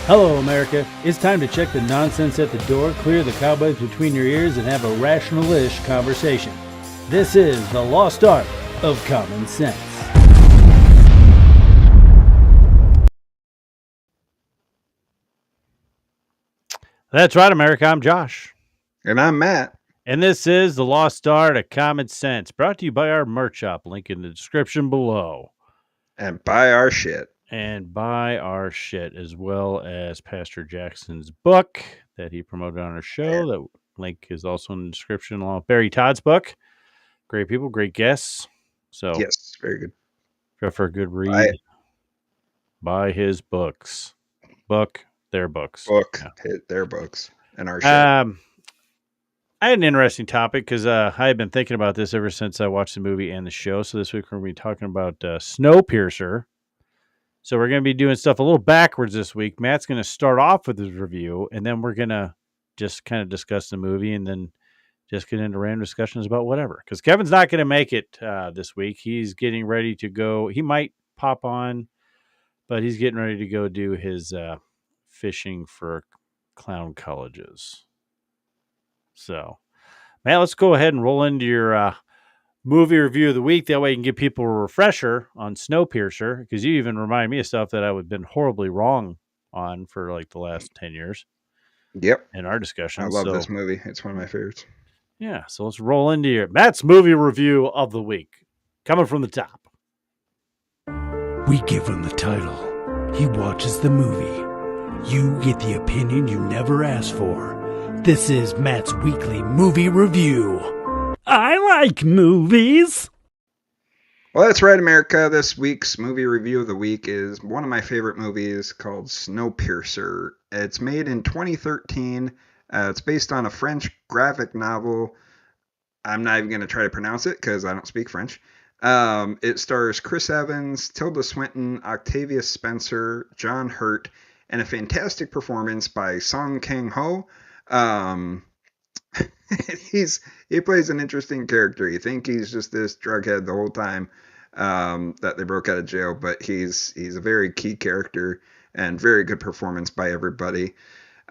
Hello, America. It's time to check the nonsense at the door, clear the cobwebs between your ears, and have a rational-ish conversation. This is the lost art of common sense. That's right, America. I'm Josh. And I'm Matt. And this is the lost art of common sense, brought to you by our merch shop, link in the description below. And buy our shit. And buy our shit, as well as Pastor Jackson's book that he promoted on our show. That link is also in the description, along with Barry Todd's book. Great people, great guests. So, yes, very good. Go for a good read. Buy his books. Their books. Hit their books and our shit. I had an interesting topic because I had been thinking about this ever since I watched the movie and the show. So this week we're going to be talking about Snowpiercer. So we're going to be doing stuff a little backwards this week. Matt's going to start off with his review, and then we're going to just kind of discuss the movie and then just get into random discussions about whatever. Because Kevin's not going to make it this week. He's getting ready to go. He might pop on, but he's getting ready to go do his fishing for clown colleges. So, Matt, let's go ahead and roll into your movie review of the week. That way you can give people a refresher on Snowpiercer, because you even remind me of stuff that I would have been horribly wrong on for like the last 10 years. Yep. In our discussion. I love this movie. It's one of my favorites. Yeah. So let's roll into your Matt's movie review of the week. Coming from the top. We give him the title. He watches the movie. You get the opinion you never asked for. This is Matt's weekly movie review. I like movies. Well, that's right, America. This week's movie review of the week is one of my favorite movies called Snowpiercer. It's made in 2013. It's based on a French graphic novel. I'm not even going to try to pronounce it because I don't speak French. It stars Chris Evans, Tilda Swinton, Octavia Spencer, John Hurt, and a fantastic performance by Song Kang-ho. He plays an interesting character. You think he's just this drughead the whole time that they broke out of jail, but he's a very key character and very good performance by everybody.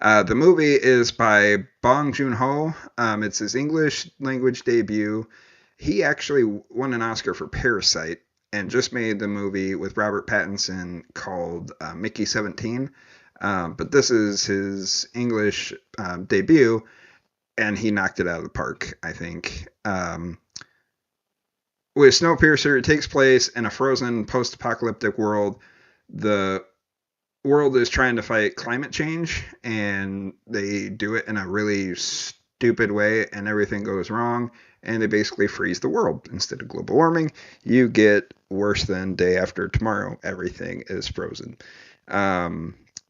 The movie is by Bong Joon-ho. It's his English language debut. He actually won an Oscar for Parasite and just made the movie with Robert Pattinson called Mickey 17. But this is his English debut, and he knocked it out of the park, I think. With Snowpiercer, it takes place in a frozen post-apocalyptic world. The world is trying to fight climate change, and they do it in a really stupid way, and everything goes wrong, and they basically freeze the world. Instead of global warming, you get worse than day after tomorrow. Everything is frozen.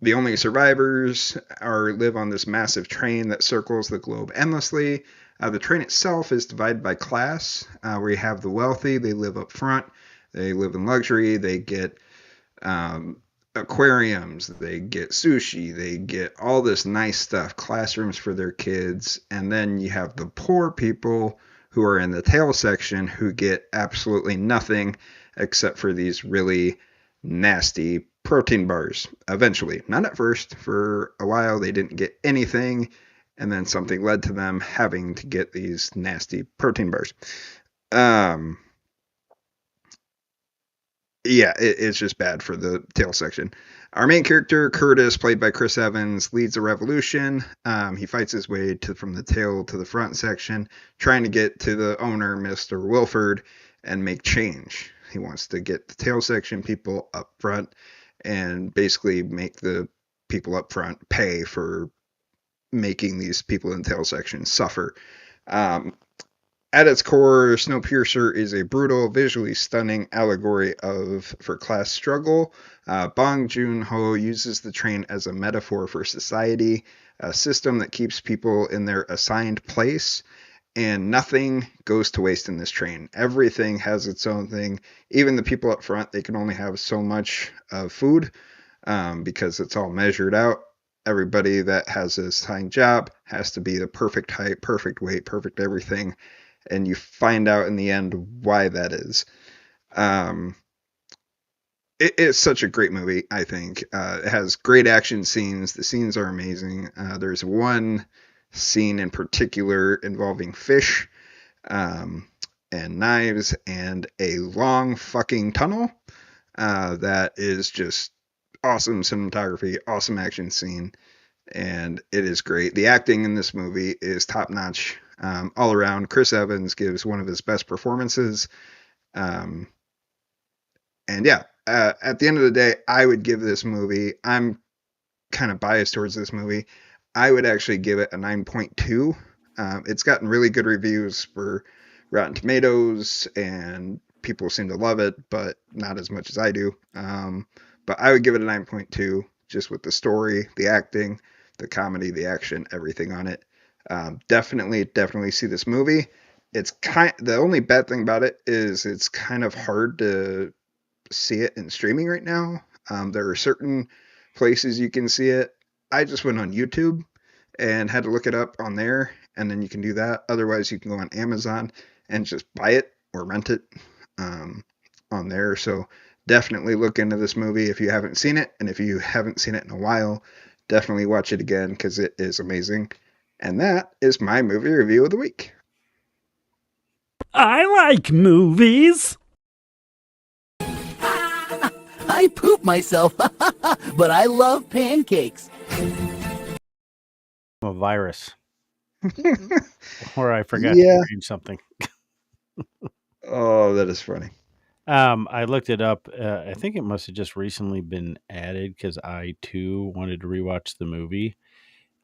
The only survivors live on this massive train that circles the globe endlessly. The train itself is divided by class, where you have the wealthy. They live up front. They live in luxury. They get aquariums. They get sushi. They get all this nice stuff, classrooms for their kids. And then you have the poor people who are in the tail section who get absolutely nothing except for these really nasty protein bars. Eventually, not at first. For a while they didn't get anything, and then something led to them having to get these nasty protein bars. It's just bad for the tail section. Our main character, Curtis, played by Chris Evans, leads a revolution. He fights his way from the tail to the front section, trying to get to the owner, Mr. Wilford, and make change. He wants to get the tail section people up front and basically make the people up front pay for making these people in the tail section suffer. At its core, Snowpiercer is a brutal, visually stunning allegory for class struggle. Bong Joon-ho uses the train as a metaphor for society, a system that keeps people in their assigned place, and nothing goes to waste in this train. Everything has its own thing. Even the people up front, they can only have so much food because it's all measured out. Everybody that has a assigned job has to be the perfect height, perfect weight, perfect everything. And you find out in the end why that is. It's such a great movie, I think. It has great action scenes. The scenes are amazing. There's one scene in particular involving fish, um, and knives and a long fucking tunnel that is just awesome cinematography, awesome action scene, and it is great. The acting in this movie is top notch all around. Chris Evans gives one of his best performances. Um, and yeah, at the end of the day, I would give this movie, I'm kind of biased towards this movie. I would actually give it a 9.2. It's gotten really good reviews for Rotten Tomatoes, and people seem to love it, but not as much as I do. But I would give it a 9.2, just with the story, the acting, the comedy, the action, everything on it. Definitely see this movie. The only bad thing about it is it's kind of hard to see it in streaming right now. There are certain places you can see it. I just went on YouTube and had to look it up on there, and then you can do that. Otherwise, you can go on Amazon and just buy it or rent it um, on there. So definitely look into this movie if you haven't seen it, and if you haven't seen it in a while, definitely watch it again because it is amazing. And that is my movie review of the week. I like movies. I poop myself, but I love pancakes. I'm a virus. Or I forgot Yeah. to change something. Oh, that is funny. I looked it up. I think it must have just recently been added because I too wanted to rewatch the movie.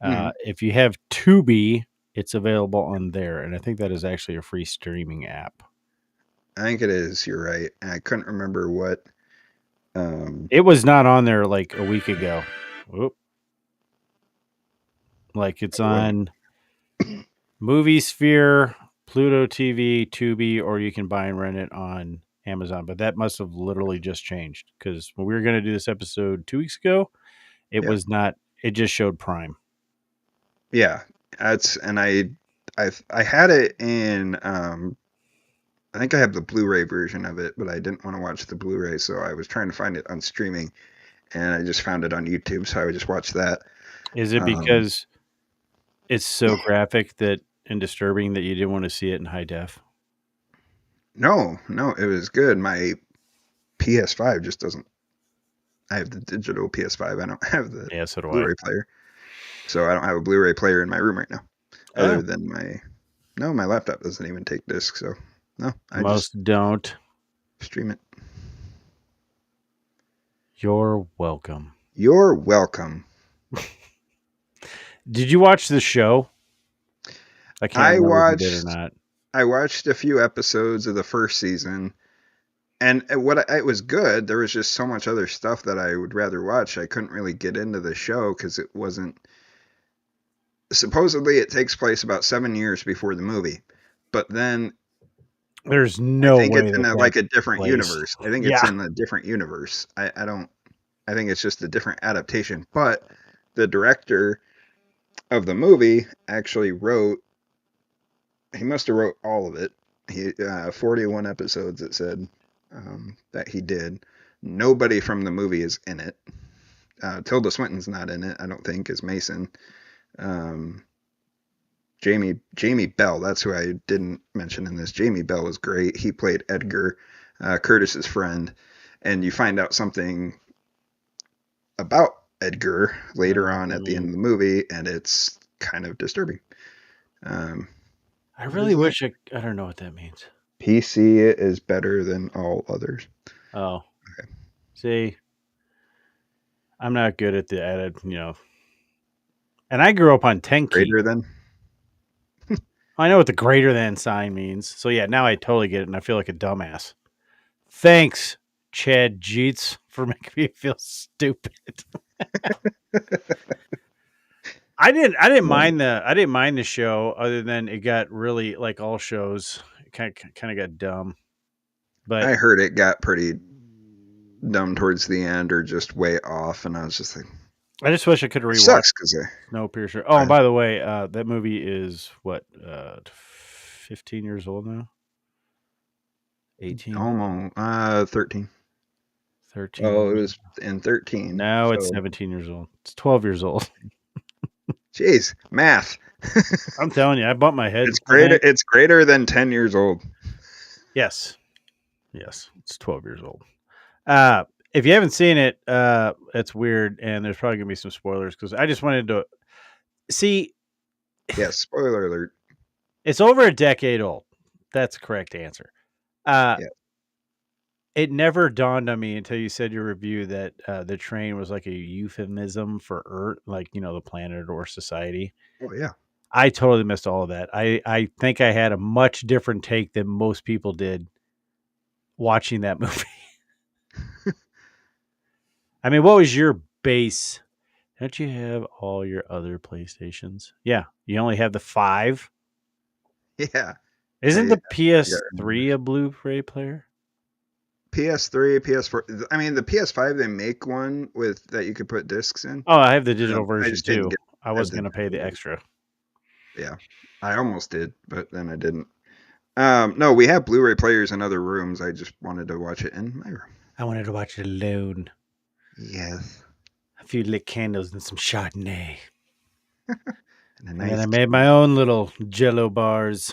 If you have Tubi, it's available on there, and I think that is actually a free streaming app. I think it is. You're right. I couldn't remember what. It was not on there like a week ago. Whoop. Like it's on Movie Sphere, Pluto TV, Tubi, or you can buy and rent it on Amazon. But that must have literally just changed because when we were going to do this episode 2 weeks ago, it was not. It just showed Prime. Yeah, I had it in. I think I have the Blu-ray version of it, but I didn't want to watch the Blu-ray, so I was trying to find it on streaming, and I just found it on YouTube, so I would just watch that. Is it because it's so graphic that and disturbing that you didn't want to see it in high def? No, it was good. My PS5 just doesn't. I have the digital PS5. I don't have the Yeah, so do I. Blu-ray player, so I don't have a Blu-ray player in my room right now. Other than my laptop doesn't even take disc, so no, I Most don't. stream it. You're welcome. You're welcome. Did you watch the show? I can't remember if you did or not. I watched a few episodes of the first season, and it was good. There was just so much other stuff that I would rather watch. I couldn't really get into the show because it wasn't. Supposedly, it takes place about 7 years before the movie, but then There's no I think way it's in that a different place. universe. I think it's in a different universe. I don't. I think it's just a different adaptation. But the director of the movie actually wrote. He must have wrote all of it. 41 episodes. It said that he did. Nobody from the movie is in it. Tilda Swinton's not in it. I don't think is Mason. Jamie Bell. That's who I didn't mention in this. Jamie Bell was great. He played Edgar, Curtis's friend, and you find out something about Edgar later on at the end of the movie, and it's kind of disturbing. I really wish I don't know what that means. PC is better than all others. Oh, okay. See, I'm not good at the added, And I grew up on 10 key. Greater than. I know what the greater than sign means. So yeah, now I totally get it, and I feel like a dumbass. Thanks, Chad Jeets, for making me feel stupid. I didn't mind the show, other than it got really, like all shows, kind of got dumb. But I heard it got pretty dumb towards the end, or just way off, and I was just like, I just wish I could rewatch. Sucks because Snowpiercer. Oh, and by the way, that movie is what 15 years old now. 18. Almost 13. 13. Well, it was in 13. Now it's So, 17 years old. It's 12 years old. jeez, math. I'm telling you, I bumped my head. It's I greater. think. It's greater than 10 years old. Yes. Yes. It's 12 years old. If you haven't seen it, it's weird, and there's probably gonna be some spoilers because I just wanted to see. Yes, spoiler alert. It's over a decade old. That's the correct answer. Yeah. It never dawned on me until you said your review that the train was like a euphemism for Earth, like the planet or society. Oh yeah. I totally missed all of that. I think I had a much different take than most people did watching that movie. I mean, what was your base? Don't you have all your other PlayStations? Yeah, you only have the 5. Yeah. Isn't I the got PS3 a Blu-ray player? PS3, PS4. I mean, the PS5 they make one with that you could put discs in. Oh, I have the digital I version just didn't too. get I have was the going to pay the digital. extra. Yeah, I almost did, but then I didn't. No, we have Blu-ray players in other rooms. I just wanted to watch it in my room. I wanted to watch it alone. Yes. A few lit candles and some Chardonnay. And And then I made my own little Jello bars.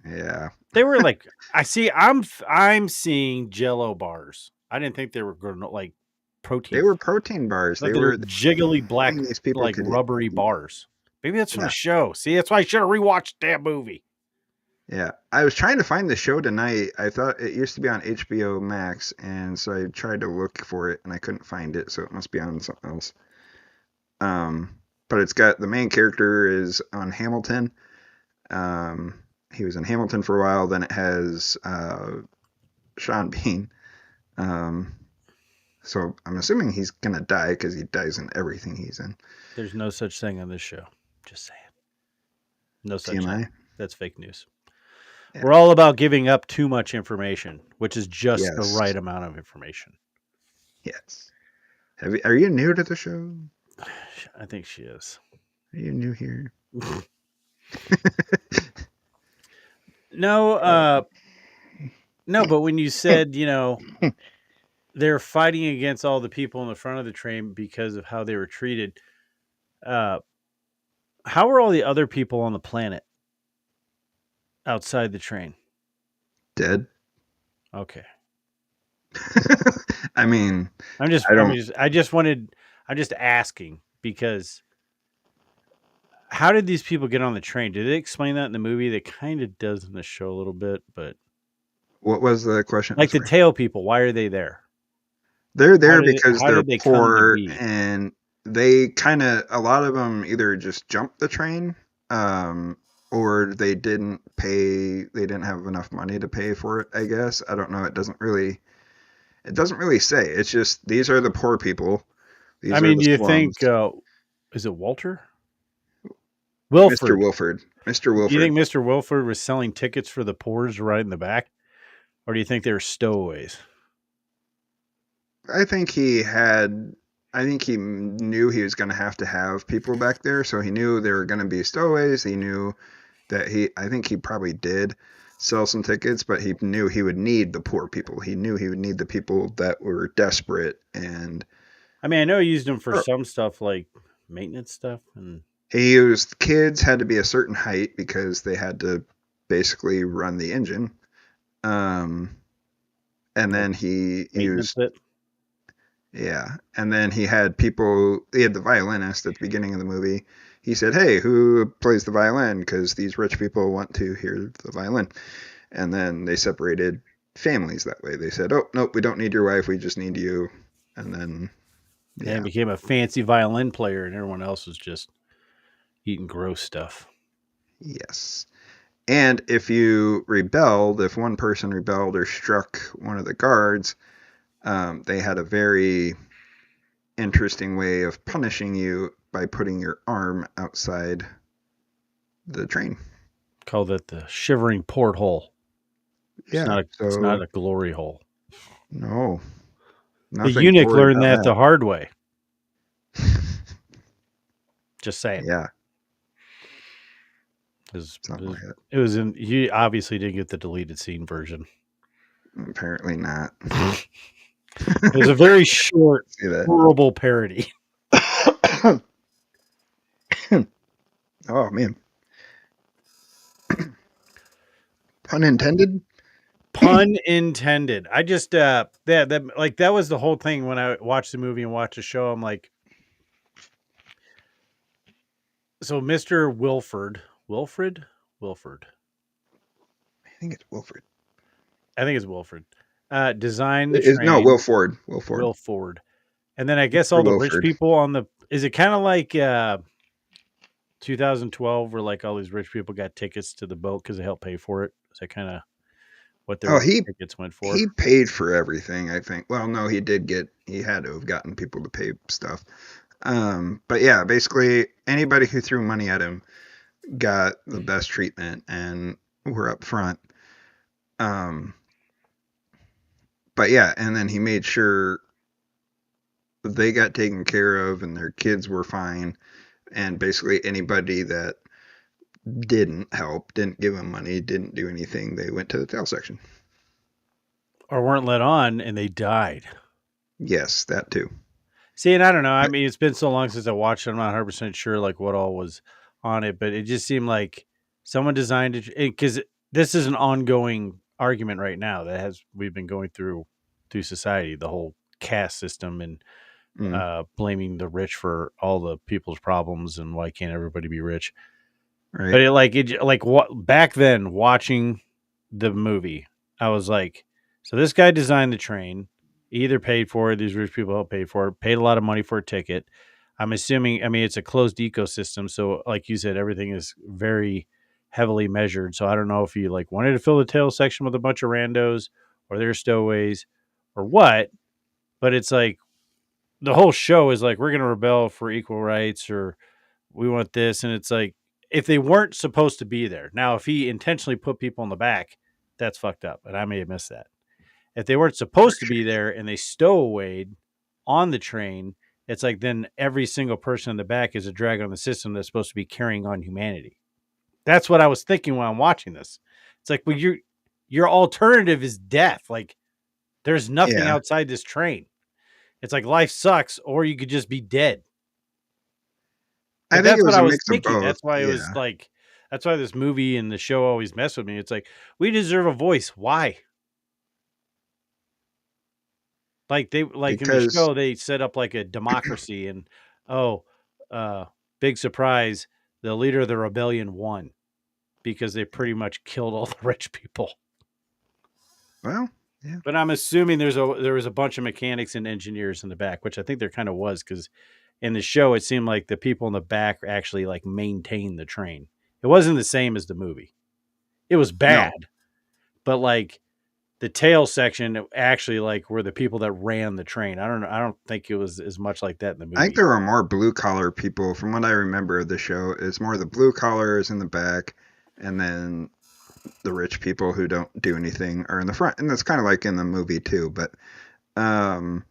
Yeah. They were like, I'm seeing Jello bars. I didn't think they were going to like protein. They were protein bars. They were jiggly black, these people like could rubbery bars. Maybe that's from Yeah. the show. See, that's why I should have rewatched that movie. Yeah, I was trying to find the show tonight. I thought it used to be on HBO Max, and so I tried to look for it, and I couldn't find it, so it must be on something else. But it's got the main character is on Hamilton. He was in Hamilton for a while. Then it has Sean Bean. So I'm assuming he's gonna die because he dies in everything he's in. There's no such thing on this show. Just saying. No such TMI. thing. That's fake news. Yeah. We're all about giving up too much information, which is just the Yes. right amount of information. Yes. Are you new to the show? I think she is. Are you new here? No, but when you said, they're fighting against all the people in the front of the train because of how they were treated, how are all the other people on the planet outside the train? Dead. Okay. I mean, I'm just asking because how did these people get on the train? Did they explain that in the movie? That kind of does in the show a little bit, but what was the question? like the tail people, why are they there? They're there because how they're did they come to poor, be? and they a lot of them either just jumped the train, or they didn't have enough money to pay for it, I guess. I don't know. It doesn't really say. It's just these are the poor people. These I are mean, the do you slums. think is it Walter? Wilford. Mr. Wilford. Mr. Wilford. Do you think Mr. Wilford was selling tickets for the poors right in the back? Or do you think they were stowaways? I think he knew he was going to have people back there, so he knew there were going to be stowaways. He knew that I think he probably did sell some tickets, but he knew he would need the poor people. He knew he would need the people that were desperate. And I mean, I know he used them for some stuff like maintenance stuff. And he used kids had to be a certain height because they had to basically run the engine. And then he used it. Yeah. And then he had the violinist at the beginning of the movie. He said, "Hey, who plays the violin? Because these rich people want to hear the violin." And then they separated families that way. They said, "Oh, nope, we don't need your wife. We just need you." And then, yeah. And became a fancy violin player, and everyone else was just eating gross stuff. Yes. And if if one person rebelled or struck one of the guards, they had a very interesting way of punishing you by putting your arm outside the train. Call that the shivering porthole. Yeah, it's not a glory hole. No. The eunuch learned that the hard way. Just saying. Yeah. He obviously didn't get the deleted scene version. Apparently not. It was a very short, See that? horrible parody. Oh man, pun intended. Pun intended. I just that was the whole thing when I watched the movie and watched the show. I'm like, so Mr. Wilfred, I think it's Wilfred. I think it's Wilfred. Designed the No, train, Will Ford. Will Ford. Will Ford, and then I guess For all the rich Wilford. people on the. Is it kind of like 2012, where like all these rich people got tickets to the boat because they helped pay for it? Is that kind of what Oh, their tickets went for? he paid for everything, I think. Well, no, he had to have gotten people to pay stuff. But yeah, basically anybody who threw money at him got the best treatment and were up front. But yeah, and then he made sure they got taken care of and their kids were fine. And basically anybody that didn't help, didn't give him money, didn't do anything, they went to the tail section. Or weren't let on and they died. Yes, that too. See, and I don't know. I mean, it's been so long since I watched it. I'm not 100% sure like what all was on it, but it just seemed like someone designed it because this is an ongoing argument right now that we've been going through society, the whole caste system and blaming the rich for all the people's problems and why can't everybody be rich? Right. But what back then watching the movie, I was like, so this guy designed the train, he either paid for it, these rich people helped pay for it, paid a lot of money for a ticket. I'm assuming, I mean, it's a closed ecosystem, so like you said, everything is very heavily measured. So I don't know if you like wanted to fill the tail section with a bunch of randos or they're stowaways or what, but it's like the whole show is like we're going to rebel for equal rights or we want this, and it's like if they weren't supposed to be there. Now, if he intentionally put people in the back, that's fucked up, and I may have missed that. If they weren't supposed to be there and they stowawayed on the train, it's like then every single person in the back is a drag on the system that's supposed to be carrying on humanity. That's what I was thinking when I'm watching this. It's like, well, your alternative is death. Like, there's nothing Yeah. outside this train. It's like life sucks, or you could just be dead. I think That's it what was I a was mix of thinking. both. That's why it was Yeah. like, that's why this movie and the show always mess with me. It's like, we deserve a voice. Why? Like in the Because show, they set up like a democracy and, oh, uh, big surprise. The leader of the rebellion won because they pretty much killed all the rich people. well, yeah. But I'm assuming there was a bunch of mechanics and engineers in the back, which I think there kind of was because in the show it seemed like the people in the back actually like maintained the train. It wasn't the same as the movie. It was bad, No. but like the tail section actually like were the people that ran the train. I don't know. I don't think it was as much like that in the I think movie. there were more blue collar people from what I remember of the show. It's more the blue collars in the back and then the rich people who don't do anything are in the front. And that's kind of like in the movie too, but um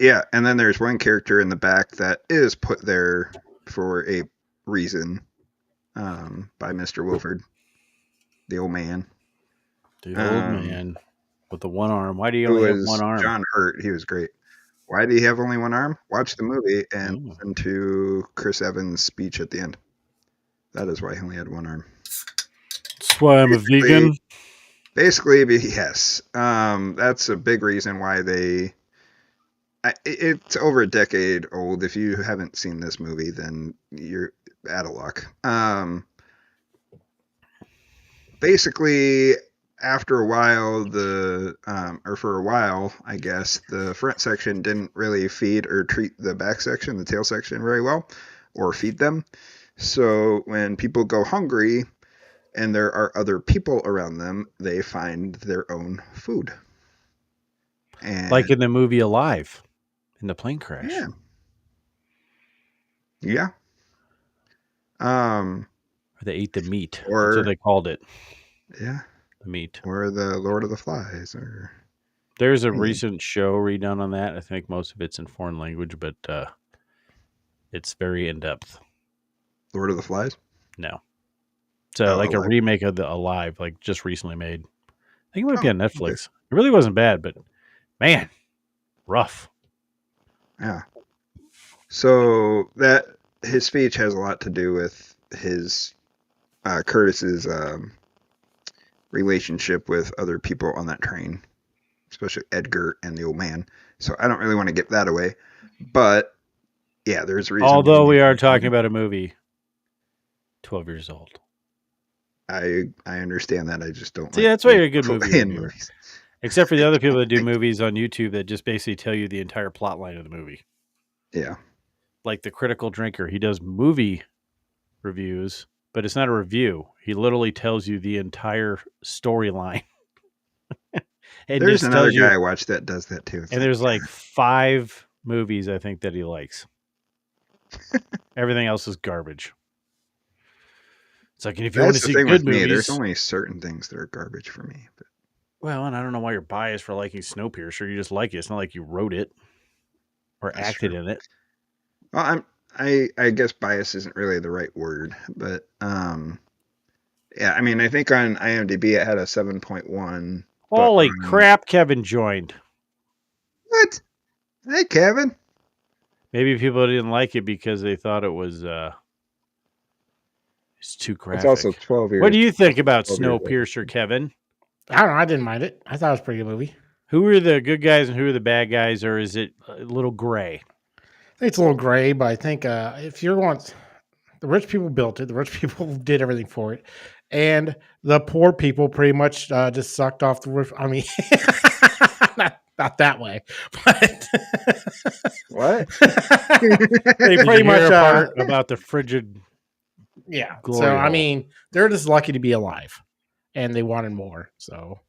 yeah, and then there's one character in the back that is put there for a reason by Mr. Wilford, the old man. The old Um, man with the one arm. Why do you who only have one was arm? John Hurt. He was great. Why do you have only one arm? Watch the movie and Oh. listen to Chris Evans' speech at the end. That is why he only had one arm. That's why I'm a vegan. Basically, yes. That's a big reason why they. It's over a decade old. If you haven't seen this movie, then you're out of luck. Basically, after a while, or for a while, I guess, the front section didn't really feed or treat the back section, the tail section, very well, or feed them. So when people go hungry and there are other people around them, they find their own food. And Like in the movie Alive, in the plane crash. yeah. Yeah. Um, Or they ate the meat. Or- That's what they called it. yeah. The meat. Or the Lord of the Flies, or There's a recent show redone on that. I think most of it's in foreign language, but it's very in depth. Lord of the Flies. No. So like Alive. a remake of the Alive, like just recently made. I think it might be on okay. Netflix. It really wasn't bad, but man, rough. Yeah. So that his speech has a lot to do with his Curtis's relationship with other people on that train, especially Edgar and the old man. So I don't really want to get that away, but yeah, there's a reason. Although we are talking about a movie 12 years old. I understand that. I just don't. See, like that's why you're a good movie in reviewer. movies. Except for the other people that do movies on YouTube that just basically tell you the entire plot line of the movie. Yeah. Like the Critical Drinker, he does movie reviews, but it's not a review. He literally tells you the entire storyline. There's another guy I watch that does that too. And there's like 5 movies I think that he likes. Everything else is garbage. It's like, and if you want to see good movies, there's only certain things that are garbage for me. But. Well, and I don't know why you're biased for liking Snowpiercer. You just like it. It's not like you wrote it or acted in it. Well, I guess bias isn't really the right word, but yeah, I mean, I think on IMDb it had a 7.1. Holy crap! Kevin joined. What? Hey, Kevin. Maybe people didn't like it because they thought it was it's too graphic. It's also 12 years. What do you think about Snowpiercer, Kevin? I don't know. I didn't mind it. I thought it was a pretty good movie. Who are the good guys and who are the bad guys, or is it a little gray? I think it's a little gray, but I think if you want, the rich people built it, the rich people did everything for it, and the poor people pretty much just sucked off the roof. I mean, not that way, but what? They pretty much about the frigid. Yeah. So I mean, they're just lucky to be alive, and they wanted more. So,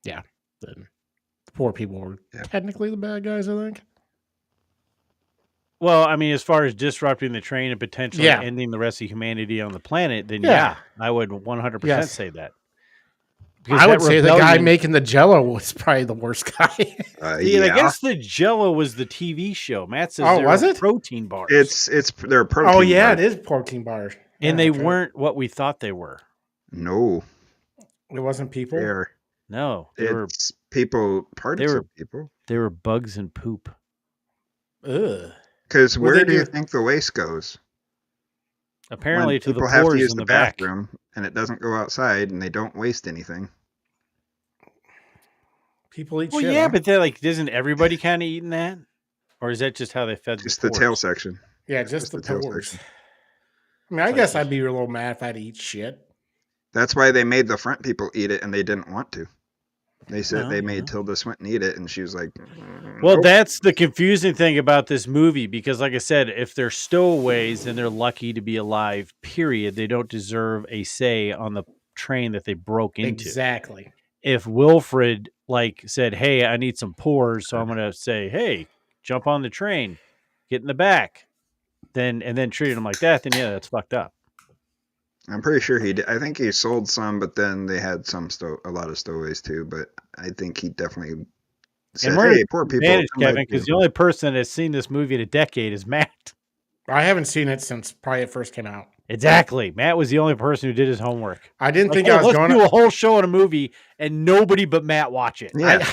yeah, the poor people were technically the bad guys, I think. Well, I mean, as far as disrupting the train and potentially ending the rest of humanity on the planet, then I would 100% say that. Because I would say the guy making the Jell-O was probably the worst guy. I guess the Jell-O was the TV show. Matt says was it protein bars? They're protein. Oh yeah, bars. It is protein bars, and they weren't what we thought they were. No, it wasn't people. No, it's people. Parts of people. They were bugs and poop. Ugh. Because where do you think the waste goes? Apparently, when to the people have to use in the back. bathroom, and it doesn't go outside, and they don't waste anything. People eat shit. Well, yeah, but they're like, isn't everybody kind of eating that? Or is that just how they fed just the tail section? Yeah, just the tail section. I mean, I guess I'd be a little mad if I had to eat shit. That's why they made the front people eat it, and they didn't want to. They said they made Tilda Swinton eat it, and she was like, well, nope. That's the confusing thing about this movie, because like I said, if they're stowaways, then they're lucky to be alive, period. They don't deserve a say on the train that they broke into. Exactly. If Wilfred said, hey, I need some pores, so I'm going to say, hey, jump on the train, get in the back, and then treat him like that, then that's fucked up. I'm pretty sure he did. I think he sold some, but then they had a lot of stowaways too. But I think he definitely said, "Hey, poor people." Kevin, because the only person that has seen this movie in a decade is Matt. I haven't seen it since probably it first came out. Exactly. Matt was the only person who did his homework. I didn't think I was going to do a whole show on a movie and nobody but Matt watch it. Yeah.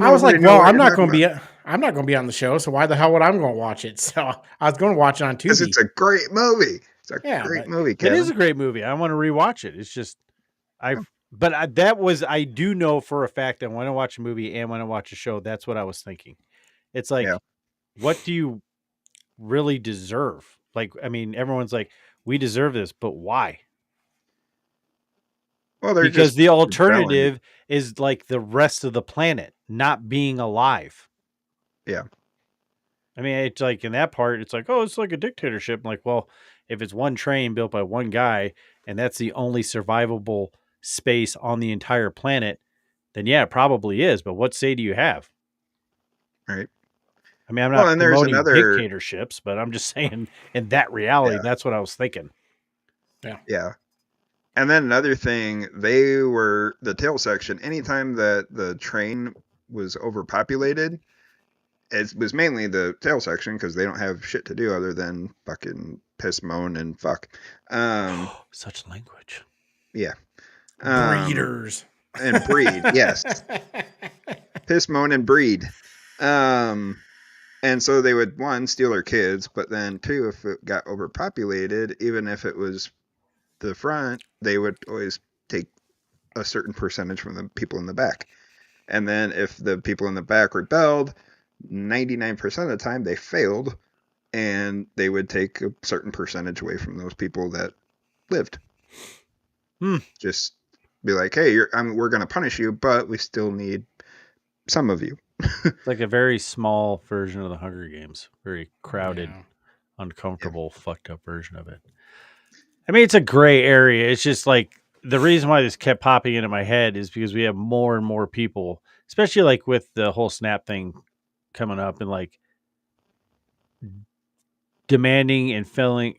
I was like, well, I'm not going to be on the show, so why the hell would I going to watch it? So I was going to watch it on Tubi. Because it's a great movie. It's a great movie, Kevin. It is a great movie. I want to rewatch it. It's just I do know for a fact that when I watch a movie and when I watch a show, that's what I was thinking. It's like, what do you really deserve? Like, I mean, everyone's like, we deserve this, but why? Well, because the alternative is like the rest of the planet not being alive. Yeah. I mean, it's like in that part, it's like, oh, it's like a dictatorship. I'm like, well, if it's one train built by one guy and that's the only survivable space on the entire planet, then it probably is. But what say do you have? Right. I mean, I'm not promoting dictatorships, but I'm just saying in that reality, that's what I was thinking. Yeah. Yeah. And then another thing, they were the tail section. Anytime that the train was overpopulated, it was mainly the tail section because they don't have shit to do other than fucking piss, moan, and fuck. Such language. Yeah. Breeders. and breed. Yes, piss, moan, and breed. And so they would, one, steal our kids, but then two, if it got overpopulated, even if it was the front, they would always take a certain percentage from the people in the back. And then if the people in the back rebelled, 99% of the time they failed, and they would take a certain percentage away from those people that lived. Just be like, hey, we're going to punish you, but we still need some of you. It's like a very small version of the Hunger Games. Very crowded, Yeah. uncomfortable, fucked up version of it. I mean, it's a gray area. It's just like the reason why this kept popping into my head is because we have more and more people, especially like with the whole Snap thing coming up and like demanding and feeling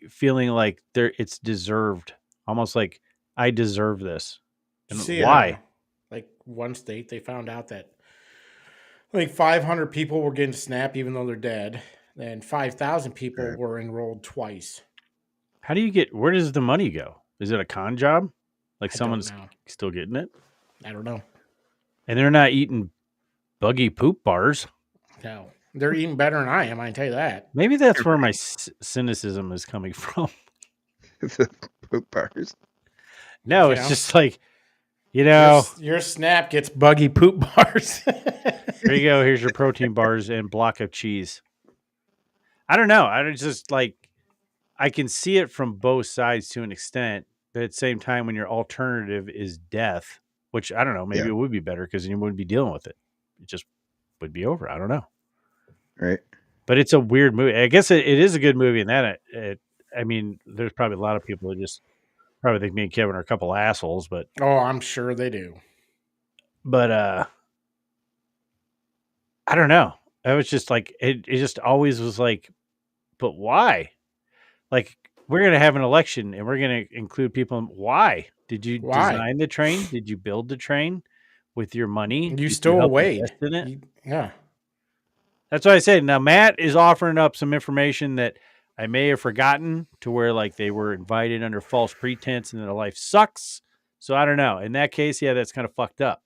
like it's deserved, almost like I deserve this. And See, why? like one state, they found out that like 500 people were getting SNAP even though they're dead, and 5,000 people Right. were enrolled twice. How do you get? Where does the money go? Is it a con job? Like I someone's don't know. still getting it, I don't know. and they're not eating buggy poop bars. No, they're eating better than I am. I can tell you that. Maybe that's where my cynicism is coming from. The poop bars. No, You it's know? just like, you know, Your SNAP gets buggy poop bars. here you go. Here's your protein bars and block of cheese. I don't know. I just like, I can see it from both sides to an extent, but at the same time, when your alternative is death, which I don't know, maybe Yeah. it would be better because you wouldn't be dealing with it. It just would be over. I don't know. Right. But it's a weird movie. I guess it is a good movie in that. I mean, there's probably a lot of people that just probably think me and Kevin are a couple assholes, but Oh, I'm sure they do. I don't know. I was just like, it just always was like, but why? Like, we're going to have an election and we're going to include people. Why? Did you Why? design the train? Did you build the train with your money? You Did stole help Wade. invest in it? Yeah. That's what I said. Now, Matt is offering up some information that I may have forgotten to where like they were invited under false pretense and their life sucks. So I don't know. In that case, yeah, that's kind of fucked up.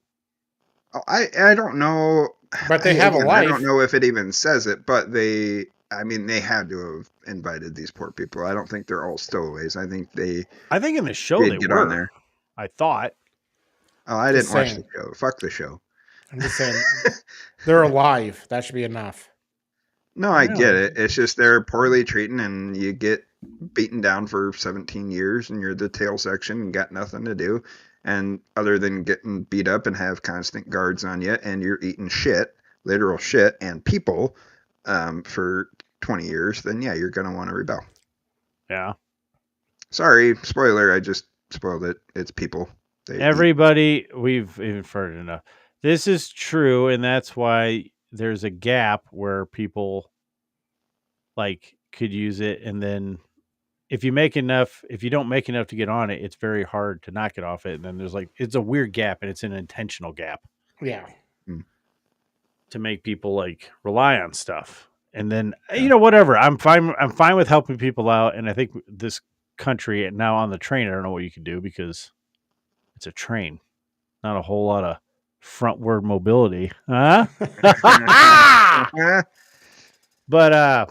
Oh, I don't know. But they have a I don't life. know if it even says it, but they had to have invited these poor people. I don't think they're all stowaways. I think in the show did they get were. on there. I thought. Oh, I Just didn't watch saying. the show. Fuck the show. I'm just saying they're alive. That should be enough. No, I get it. It's just they're poorly treated, and you get beaten down for 17 years, and you're the tail section and got nothing to do, and other than getting beat up and have constant guards on you, and you're eating shit, literal shit, and people for 20 years, then yeah, you're gonna want to rebel. Yeah. Sorry, spoiler. I just spoiled it. It's people. Everybody, we've inferred enough. This is true, and that's why there's a gap where people like could use it, and then if you don't make enough to get on it, it's very hard to not get off it. And then there's like it's a weird gap, and it's an intentional gap. Yeah. To make people like rely on stuff. And then whatever. I'm fine with helping people out, and I think this country now on the train, I don't know what you can do because it's a train. Not a whole lot of frontward mobility. Huh? But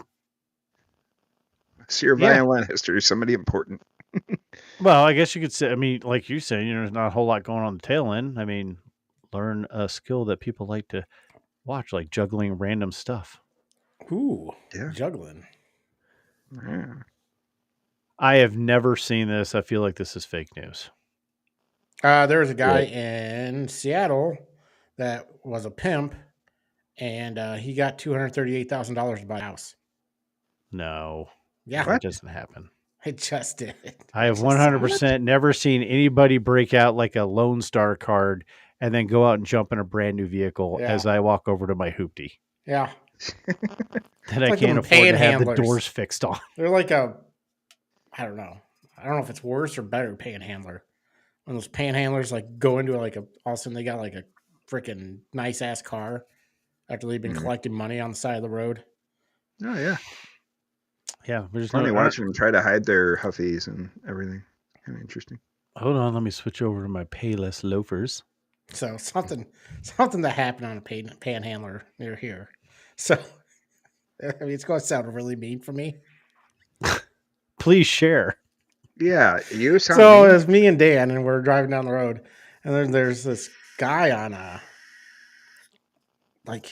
it's your violent history. Somebody important. Well, I guess you could say, I mean, like you said, there's not a whole lot going on the tail end. I mean, learn a skill that people like to watch, like juggling random stuff. Ooh, Yeah. juggling. Yeah. I have never seen this. I feel like this is fake news. There was a guy in Seattle that was a pimp, and he got $238,000 to buy a house. No. Yeah. That doesn't happen. I just did. I have 100% never seen anybody break out like a Lone Star card and then go out and jump in a brand new vehicle as I walk over to my hoopty. Yeah. That I can't afford to have the doors fixed on. They're like I don't know if it's worse or better panhandler. When those panhandlers like go into all of a sudden they got like a freaking nice ass car after they've been collecting money on the side of the road. Oh yeah. Yeah, there's funny watching them try to hide their huffies and everything. Kind of interesting. Hold on, let me switch over to my Payless loafers. So something that happened on a panhandler near here. So I mean, it's going to sound really mean for me. Please share. Yeah, you sound So mean. it's me and Dan, and we're driving down the road, and then there's this guy on a like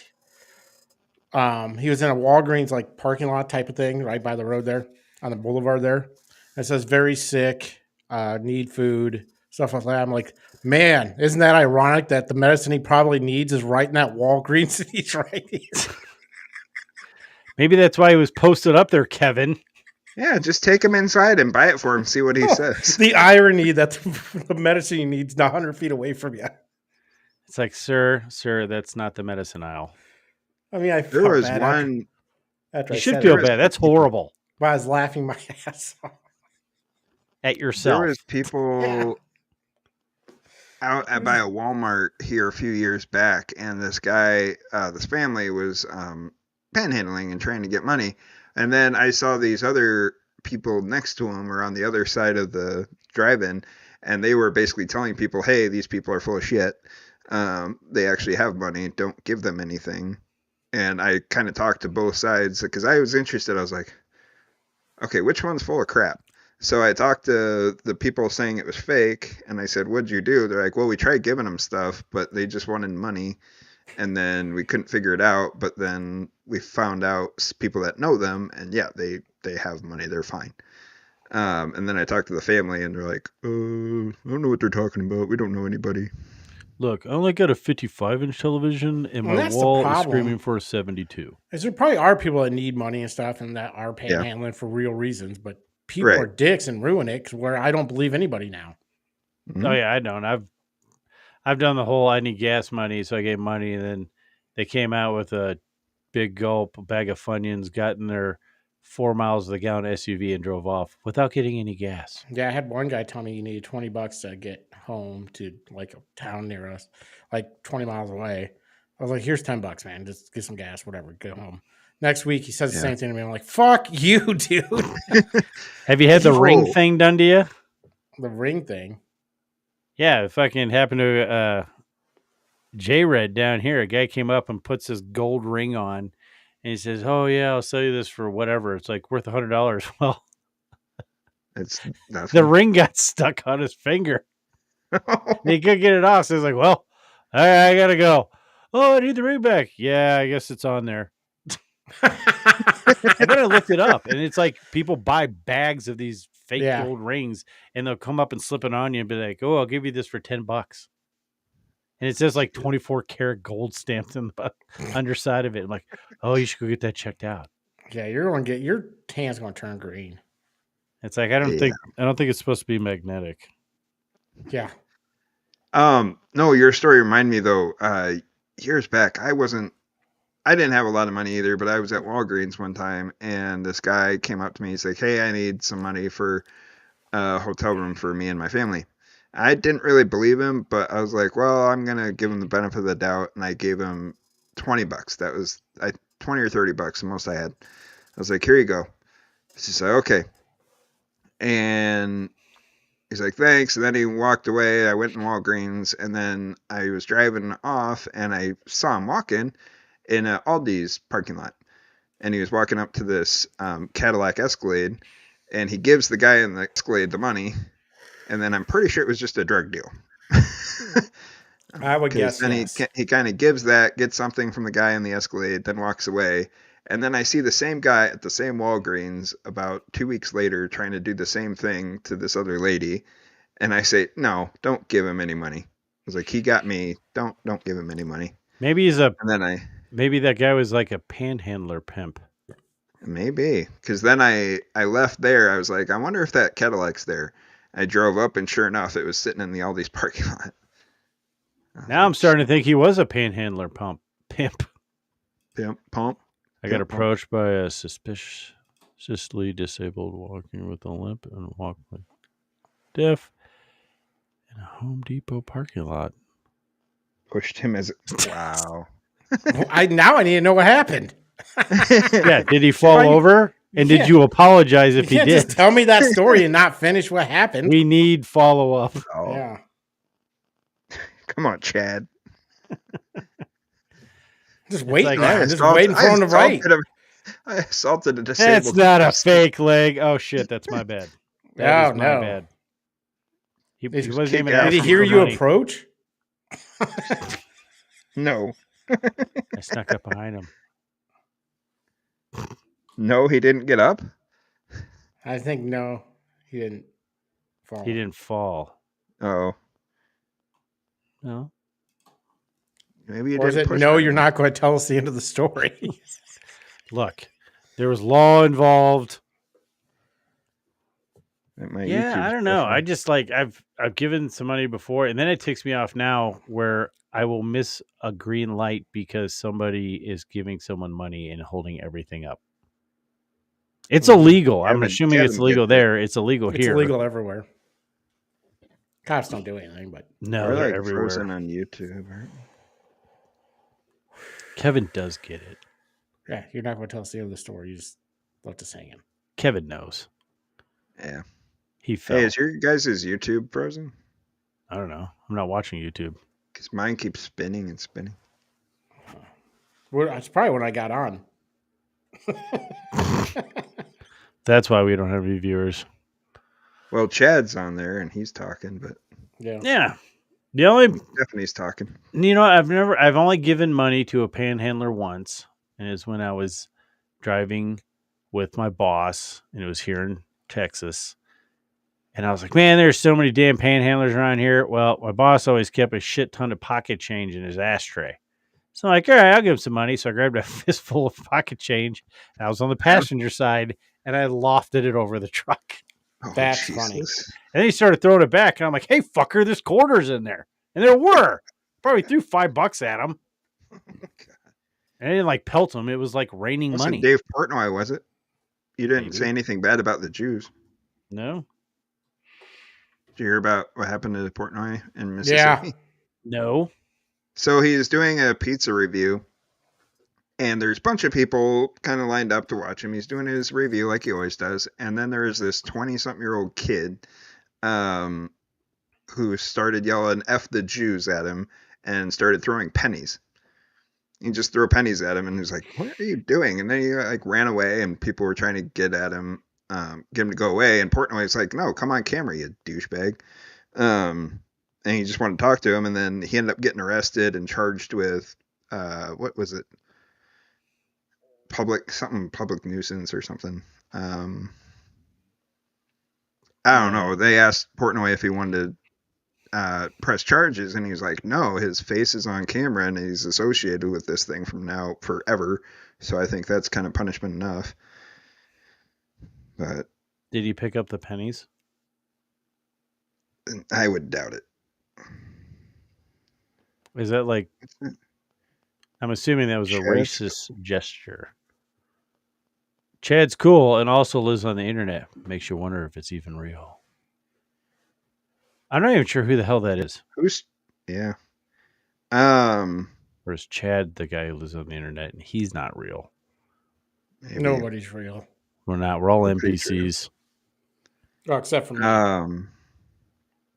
he was in a Walgreens like parking lot type of thing right by the road there on the boulevard there. It says very sick, need food, stuff like that. I'm like, man, isn't that ironic that the medicine he probably needs is right in that Walgreens and he's right here? Maybe that's why he was posted up there, Kevin. Yeah, just take him inside and buy it for him. See what he says. The irony that the medicine he needs 100 feet away from you. It's like, sir, that's not the medicine aisle. I mean, I There felt was bad one. after You I should said feel it, bad. That's horrible. but I was laughing my ass off. At There yourself. was people out by a Walmart here a few years back, and this guy, this family was panhandling and trying to get money. And then I saw these other people next to him or on the other side of the drive-in, and they were basically telling people, hey, these people are full of shit. They actually have money. Don't give them anything. And I kind of talked to both sides because I was interested. I was like, okay, which one's full of crap? So I talked to the people saying it was fake, and I said, what'd you do? They're like, well, we tried giving them stuff, but they just wanted money. And then we couldn't figure it out. But then we found out people that know them, and yeah, they have money. They're fine. And then I talked to the family, and they're like, I don't know what they're talking about. We don't know anybody. Look, I only got a 55-inch television, and Well, my that's the wall is problem. screaming for a 72. Is there probably are people that need money and stuff and that are panhandling for real reasons, but people Right. are dicks and ruin it where I don't believe anybody now. Mhm. Oh yeah, I don't. I've done the whole I need gas money, so I gave money, and then they came out with a big gulp, a bag of Funyuns, got in their 4 miles of the gallon SUV and drove off without getting any gas. Yeah, I had one guy tell me he needed $20 to get home to like a town near us, like 20 miles away. I was like, here's $10, man. Just get some gas, whatever, go home. Next week he says the same thing to me. I'm like, fuck you, dude. Have you had the ring Whoa. thing done to you? The ring thing. Yeah, it fucking happened to J-Red down here. A guy came up and puts his gold ring on, and he says, "Oh yeah, I'll sell you this for whatever. It's like worth $100." Well, It's the nothing. ring got stuck on his finger. And he couldn't get it off. So he's like, "Well, I gotta go. Oh, I need the ring back. Yeah, I guess it's on there." And then I looked it up, and it's like people buy bags of these fake gold rings, and they'll come up and slip it on you and be like, "Oh, I'll give you this for $10." And it says like 24 karat gold stamped in the underside of it. I'm like, oh, you should go get that checked out. Yeah, you're gonna get your hand's gonna turn green. It's like I don't think it's supposed to be magnetic. Yeah. No, your story reminded me though, years back, I didn't have a lot of money either, but I was at Walgreens one time, and this guy came up to me. He's like, hey, I need some money for a hotel room for me and my family. I didn't really believe him, but I was like, well, I'm going to give him the benefit of the doubt. And I gave him $20. That was 20 or $30, the most I had. I was like, here you go. He's like, okay. And he's like, thanks. And then he walked away. I went in Walgreens, and then I was driving off, and I saw him walking in Aldi's parking lot. And he was walking up to this Cadillac Escalade, and he gives the guy in the Escalade the money. And then I'm pretty sure it was just a drug deal. I would guess. Then he kind of gives that, gets something from the guy in the Escalade, then walks away. And then I see the same guy at the same Walgreens about 2 weeks later trying to do the same thing to this other lady. And I say, no, don't give him any money. I was like, he got me. Don't give him any money. Maybe maybe that guy was like a panhandler pimp. Maybe. Because then I left there. I was like, I wonder if that Cadillac's there. I drove up, and sure enough, it was sitting in the Aldi's parking lot. Now I'm starting to think he was a panhandler pimp. Pump. I got approached by a suspiciously disabled walking with a limp and walking deaf in a Home Depot parking lot. Pushed him as wow. Now I need to know what happened. Yeah, did he fall over? And did you apologize if he did? Just tell me that story and not finish what happened. We need follow up. Oh. Yeah. Come on, Chad. Just waiting like, there. I Just waiting for him to write. I assaulted a disabled. That's not a fake leg. Oh shit, that's my bad. That is Oh, my no. bad. He Did wasn't even kick out. Did he asking hear for you money. approach? No. I snuck up behind him. No, he didn't get up. I think no, he didn't fall. He didn't fall. Oh, No. maybe you Or is didn't it push. no? hard You're enough. not going to tell us the end of the story. Look, there was law involved. My Yeah, YouTube's I don't know. pushing. I just like I've given some money before, and then it ticks me off now where I will miss a green light because somebody is giving someone money and holding everything up. It's illegal. I'm assuming it's Kevin legal gets it. there. It's illegal It's here. illegal everywhere. Cops don't do anything, but No, We're they're like everywhere. frozen on YouTube. Right? Kevin does get it. yeah, you're not going to tell us the end of the story. You just left us hanging. Kevin knows. Yeah. He fell. Hey, is your guys' YouTube frozen? I don't know. I'm not watching YouTube. Because mine keeps spinning and spinning. Well, that's probably when I got on. That's why we don't have any viewers. Well, Chad's on there and he's talking, but Yeah. Yeah. The only Stephanie's talking. I've only given money to a panhandler once, and it's when I was driving with my boss, and it was here in Texas. And I was like, man, there's so many damn panhandlers around here. Well, my boss always kept a shit ton of pocket change in his ashtray. So I'm like, all right, I'll give him some money. So I grabbed a fistful of pocket change, and I was on the passenger side, and I lofted it over the truck. Oh, That's Jesus. funny. And then he started throwing it back, and I'm like, hey, fucker, there's quarters in there. And there were. Probably threw $5 at him. And I didn't like pelt him. It was like raining Wasn't money. Dave Portnoy, was it? You didn't Maybe. say anything bad about the Jews. No? Did you hear about what happened to Portnoy in Mississippi? Yeah. No. So he's doing a pizza review, and there's a bunch of people kind of lined up to watch him. He's doing his review like he always does. And then there's this 20-something-year-old kid who started yelling F the Jews at him and started throwing pennies. He just threw pennies at him, and he's like, what are you doing? And then he like ran away, and people were trying to get at him, get him to go away. And Portnoy's like, no, come on camera, you douchebag. And he just wanted to talk to him, and then he ended up getting arrested and charged with what was it? Public nuisance or something. I don't know. They asked Portnoy if he wanted to press charges, and he's like, no, his face is on camera and he's associated with this thing from now forever. So I think that's kind of punishment enough. But Did he pick up the pennies? I would doubt it. Is that like... I'm assuming that was a Chad? racist gesture. Chad's cool and also lives on the internet. Makes you wonder if it's even real. I'm not even sure who the hell that is. Yeah. Or is Chad the guy who lives on the internet and he's not real? Maybe. Nobody's real. We're not. We're all I'm pretty sure. NPCs. Oh, except for me.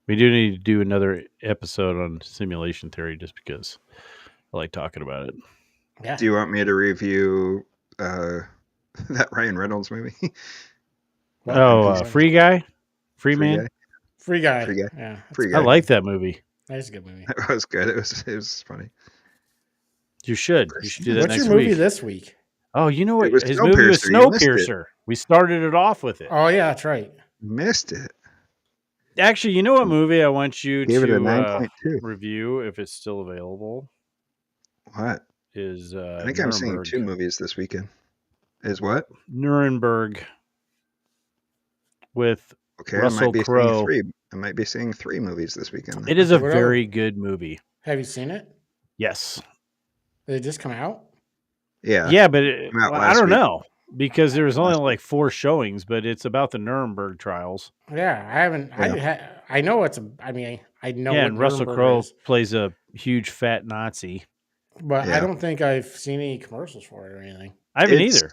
We do need to do another episode on simulation theory just because I like talking about it. Yeah. Do you want me to review that Ryan Reynolds movie? Free Guy? Free Man? Guy? Free guy. Free Guy. Yeah. Free I Guy. like that movie. That's a good movie. It was good. It was funny. You should. You should do that What's next your movie week. this week? Oh, you know what? It was His movie was Snowpiercer. You missed it. Snowpiercer. We started it off with it. Oh, yeah, that's right. Missed it. Actually, you know what movie I want you Gave it a to 9.2. review if it's still available? What? Is I think I'm seeing 2 movies this weekend. Is what? Nuremberg with Okay, Russell I might be Crowe. seeing 3. I might be seeing 3 movies this weekend. It is a Whatever. very good movie. Have you seen it? Yes. Did it just come out? Yeah. Yeah, but Came out I last don't week. know because there was only Last like 4 showings, but it's about the Nuremberg trials. Yeah, I haven't. I know it's a. I mean, I know. Yeah, what and Russell Nuremberg Crowe is, plays a huge fat Nazi. but Yeah. I don't think I've seen any commercials for it or anything. I haven't It's- either.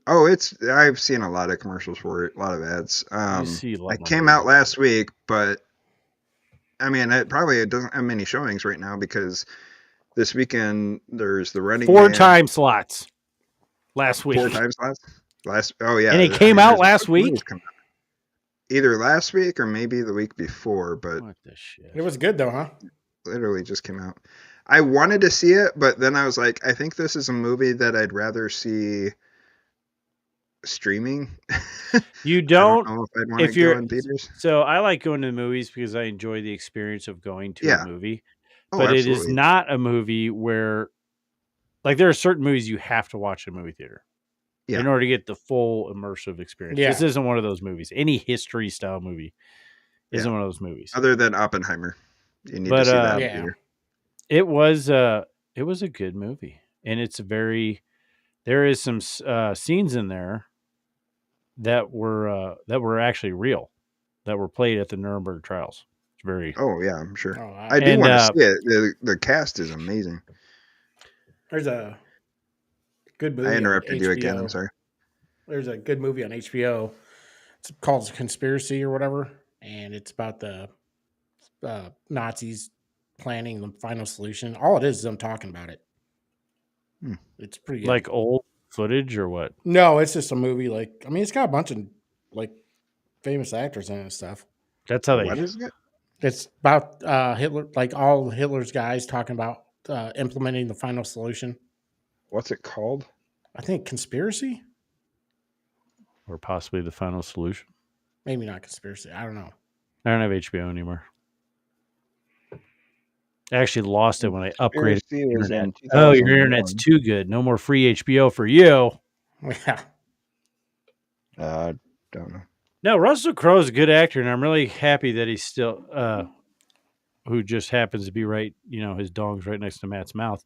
Oh, I've seen a lot of commercials for it, a lot of ads. You see a lot It more came movies. out last week, but I mean, it doesn't have many showings right now because this weekend there's the Running 4 Man time slots last week. 4 times last. Oh yeah, And it came out there's a last bunch of movies week? coming out. Either last week or maybe the week before, but What the shit? It was good though, huh? literally just came out. I wanted to see it, but then I was like, I think this is a movie that I'd rather see streaming. You I don't, don't know if I'd want to if go you're, in theaters. so I like going to the movies because I enjoy the experience of going to a Yeah. movie. Oh, But it is absolutely. not a movie where, like, there are certain movies you have to watch in a movie theater Yeah. in order to get the full immersive experience. Yeah. This isn't one of those movies. Any history style movie isn't Yeah. one of those movies. Other than Oppenheimer, you need But, to see that. in Yeah. theater. it was a good movie, and it's there is some scenes in there that were actually real, that were played at the Nuremberg trials. It's very Oh yeah, I'm sure. Oh, I do And, want to see it. The cast is amazing. there's a good I movie on interrupted you again. HBO. I'm sorry. There's a good movie on HBO. It's called Conspiracy or whatever, and it's about the Nazis planning the final solution. All it is them talking about it. Hmm. It's pretty good. like old footage or what? No, it's just a movie. Like, I mean, it's got a bunch of like famous actors in it and stuff. That's how they. What is it? It's about Hitler, like all Hitler's guys talking about implementing the final solution. What's it called? I think Conspiracy, Or possibly the final solution. maybe not Conspiracy. I don't know. I don't have HBO anymore. I actually lost it when I upgraded the Conspiracy was internet. in Oh, your 2001. internet's too good. No more free HBO for you. Yeah, Don't know. No, Russell Crowe is a good actor, and I'm really happy that he's still, who just happens to be right, his dong's right next to Matt's mouth.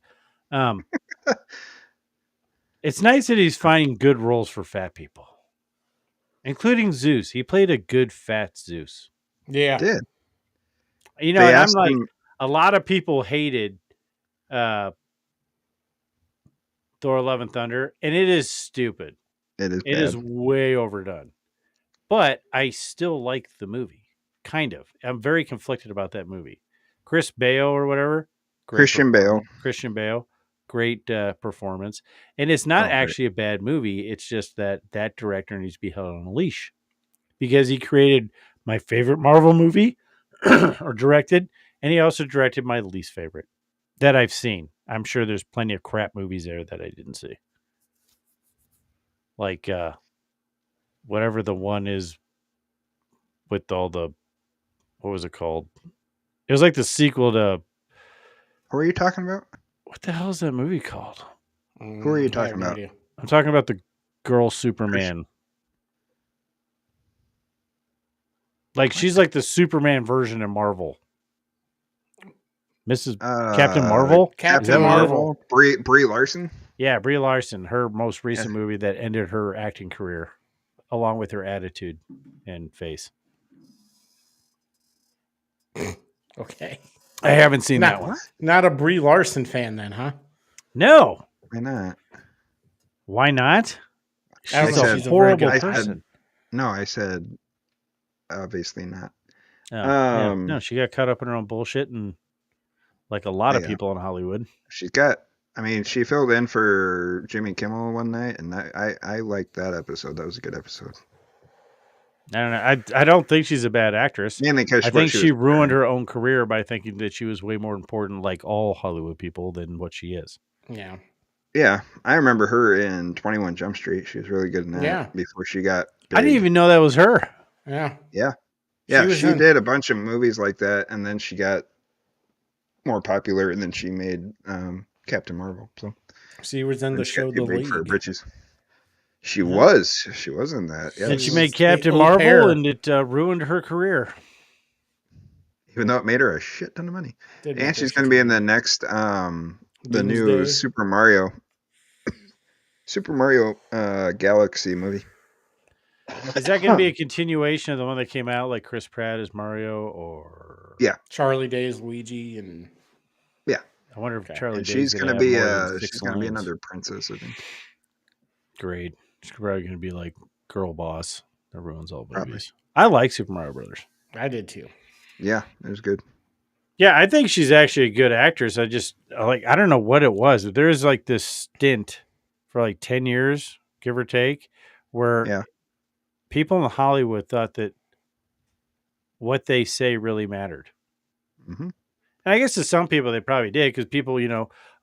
It's nice that he's finding good roles for fat people, including Zeus. He played a good fat Zeus. yeah. Did They they and I'm asked like, him? a lot of people hated Thor: Love and Thunder, and it is stupid. It is It bad. is way overdone. But I still like the movie. Kind of. I'm very conflicted about that movie. Chris Baio or whatever. Christian Bale. Christian Bale. Great performance. And it's not Oh, great. actually a bad movie. It's just that director needs to be held on a leash. Because he created my favorite Marvel movie or directed. And he also directed my least favorite that I've seen. I'm sure there's plenty of crap movies there that I didn't see. Like whatever the one is with all the, what was it called? It was like the sequel to, Who are you talking about? what the hell is that movie called? Who are you I have talking no about? idea. I'm talking about the girl Superman. Like she's like the Superman version of Marvel. Mrs. Captain Marvel? Is Captain that what it is? Marvel. Brie Larson. Yeah, Brie Larson, her most recent movie that ended her acting career, along with her attitude and face. Okay. I haven't seen Not- that one. Not a Brie Larson fan, then, huh? No. Why not? Why not? I don't She's know, a she's a very horrible good person. No, I said obviously not. Oh, yeah. Um, No, she got caught up in her own bullshit, and like a lot of Yeah. people in Hollywood. She's got. I mean, she filled in for Jimmy Kimmel one night, and I liked that episode. That was a good episode. I don't know. I don't think she's a bad actress. Mainly because I think she ruined her own career by thinking that she was way more important, like all Hollywood people, than what she is. Yeah. Yeah, I remember her in 21 Jump Street. She was really good in that. Yeah. Before she got. I didn't big. even know that was her. Yeah. Yeah, was she in- did a bunch of movies like that, and then she got more popular, and then she made Captain Marvel. So She was in the and she got show too The big for her League. britches. She was in that. And she Yes. made Captain au Marvel, pair. and it ruined her career. Even though it made her a shit ton of money. Did And make she's her going to be in the next, the new Doomsday. Super Mario Galaxy movie. Is that going to be a continuation of the one that came out, like Chris Pratt as Mario, or Yeah. Charlie Day's Luigi and I wonder if Okay. Charlie And Day's she's going to be have more than 6 she's going to be lines. another princess, I think. Great. She's probably going to be like Girl Boss that ruins all Probably. movies. I like Super Mario Brothers. I did too. Yeah, it was good. Yeah, I think she's actually a good actress. I don't know what it was. But there's like this stint for like 10 years, give or take, where Yeah. people in Hollywood thought that what they say really mattered. Hmm. And I guess to some people they probably did because people,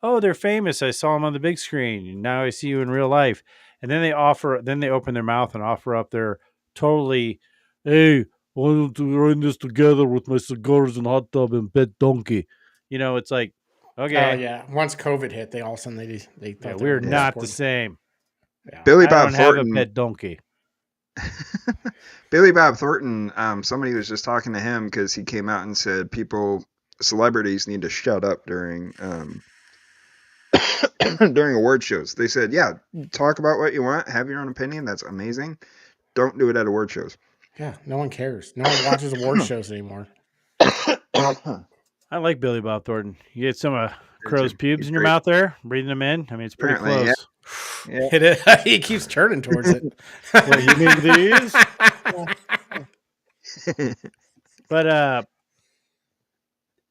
oh, they're famous. I saw them on the big screen. And now I see you in real life. And then they open their mouth and offer up their totally, hey, why don't we run this together with my cigars and hot tub and pet donkey? It's like, Oh okay, yeah. Once COVID hit, they all of a sudden they yeah, thought they were we're going to Yeah. not the support. same. Yeah. Billy I Bob don't have a Thornton. pet donkey. Billy Bob Thornton. Somebody was just talking to him because he came out and said celebrities need to shut up during during award shows. They said, yeah, talk about what you want, have your own opinion. That's amazing. Don't do it at award shows. Yeah. No one cares. No one watches award shows anymore. I like Billy Bob Thornton. You get some crow's pubes He's in your great. mouth there, breathing them in. I mean, it's pretty Apparently, yeah. close. Yeah. It is, he keeps turning towards it. What, you mean these? But